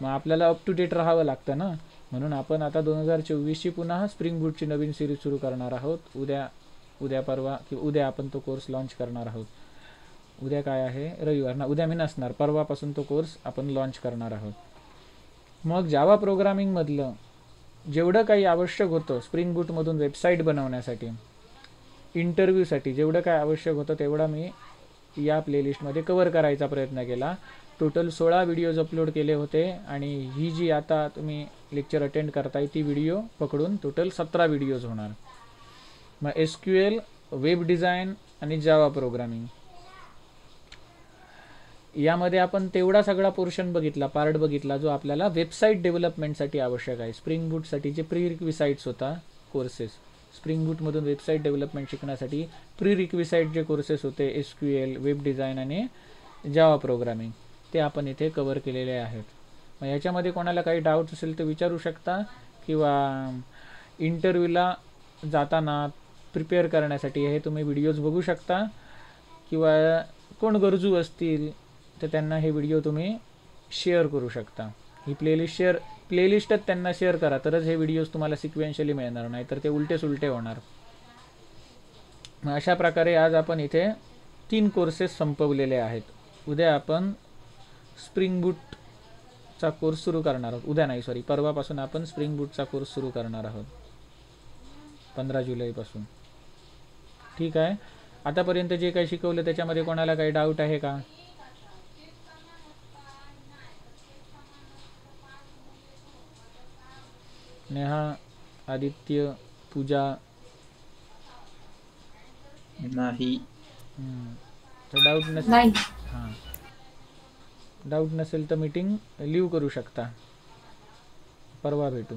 मग आपल्याला अप टू डेट राहावं लागतं ना, म्हणून आपण आता 2024ची पुन्हा स्प्रिंग बूटची नवीन सिरीज सुरू करणार आहोत. उद्या परवा किंवा उद्या आपण तो कोर्स लॉन्च करणार आहोत. उद्या काय आहे, रविवार ना, उद्या मी नसणार, परवापासून तो कोर्स आपण लॉन्च करणार आहोत. मग जावा प्रोग्रामिंगमधलं जेवढं काही आवश्यक होतं स्प्रिंग बूटमधून वेबसाईट बनवण्यासाठी, इंटरव्ह्यूसाठी जेवढं काय आवश्यक होतं तेवढं मी या प्लेलिस्टमध्ये कव्हर करायचा प्रयत्न केला. टोटल 16 व्हिडिओज अपलोड केले होते आणि ही जी आता तुम्ही लेक्चर अटेंड करताय ती व्हिडिओ पकडून टोटल 17 व्हिडिओज होणार. मग SQL, वेब डिझाईन आणि जावा प्रोग्रामिंग यामध्ये आपण तेवढा सगळा पोर्शन बघितला, पार्ट बघितला जो आपल्याला वेबसाईट डेव्हलपमेंटसाठी आवश्यक आहे. स्प्रिंग बूटसाठी जे प्रीरिक्विसाइट्स होता कोर्सेस, स्प्रिंग बूटमधून वेबसाईट डेव्हलपमेंट शिकण्यासाठी प्रीरिक्विसाइट जे कोर्सेस होते SQL, वेब डिझाईन आणि जावा प्रोग्रामिंग, ते आपण इथे कव्हर केलेले आहेत. मग याच्यामध्ये कोणाला काही डाऊट असेल तर विचारू शकता किंवा इंटरव्ह्यूला जाताना प्रिपेअर करण्यासाठी हे तुम्ही व्हिडिओज बघू शकता किंवा कोण गरजू असतील तर त्यांना हे व्हिडिओ तुम्ही शेअर करू शकता. ही प्लेलिस्टच त्यांना शेअर करा तरच हे व्हिडिओज तुम्हाला सिक्वेन्शियली मिळणार, नाही तर ते उलटे होणार. मग अशा प्रकारे आज आपण इथे 3 कोर्सेस संपवलेले आहेत. उद्या आपण स्प्रिंग बूटचा कोर्स सुरू करणार आहोत. परवापासून आपण स्प्रिंग बूटचा कोर्स सुरू करणार आहोत 15 जुलैपासून. ठीक आहे. आतापर्यंत जे काही शिकवलं त्याच्यामध्ये कोणाला काही डाऊट आहे का? नेहा, आदित्य, पूजा, नाही. तर डाऊट नसेल नाही. हां, डाऊट नसेल तर मीटिंग लीव करू शकता. परवा भेटू.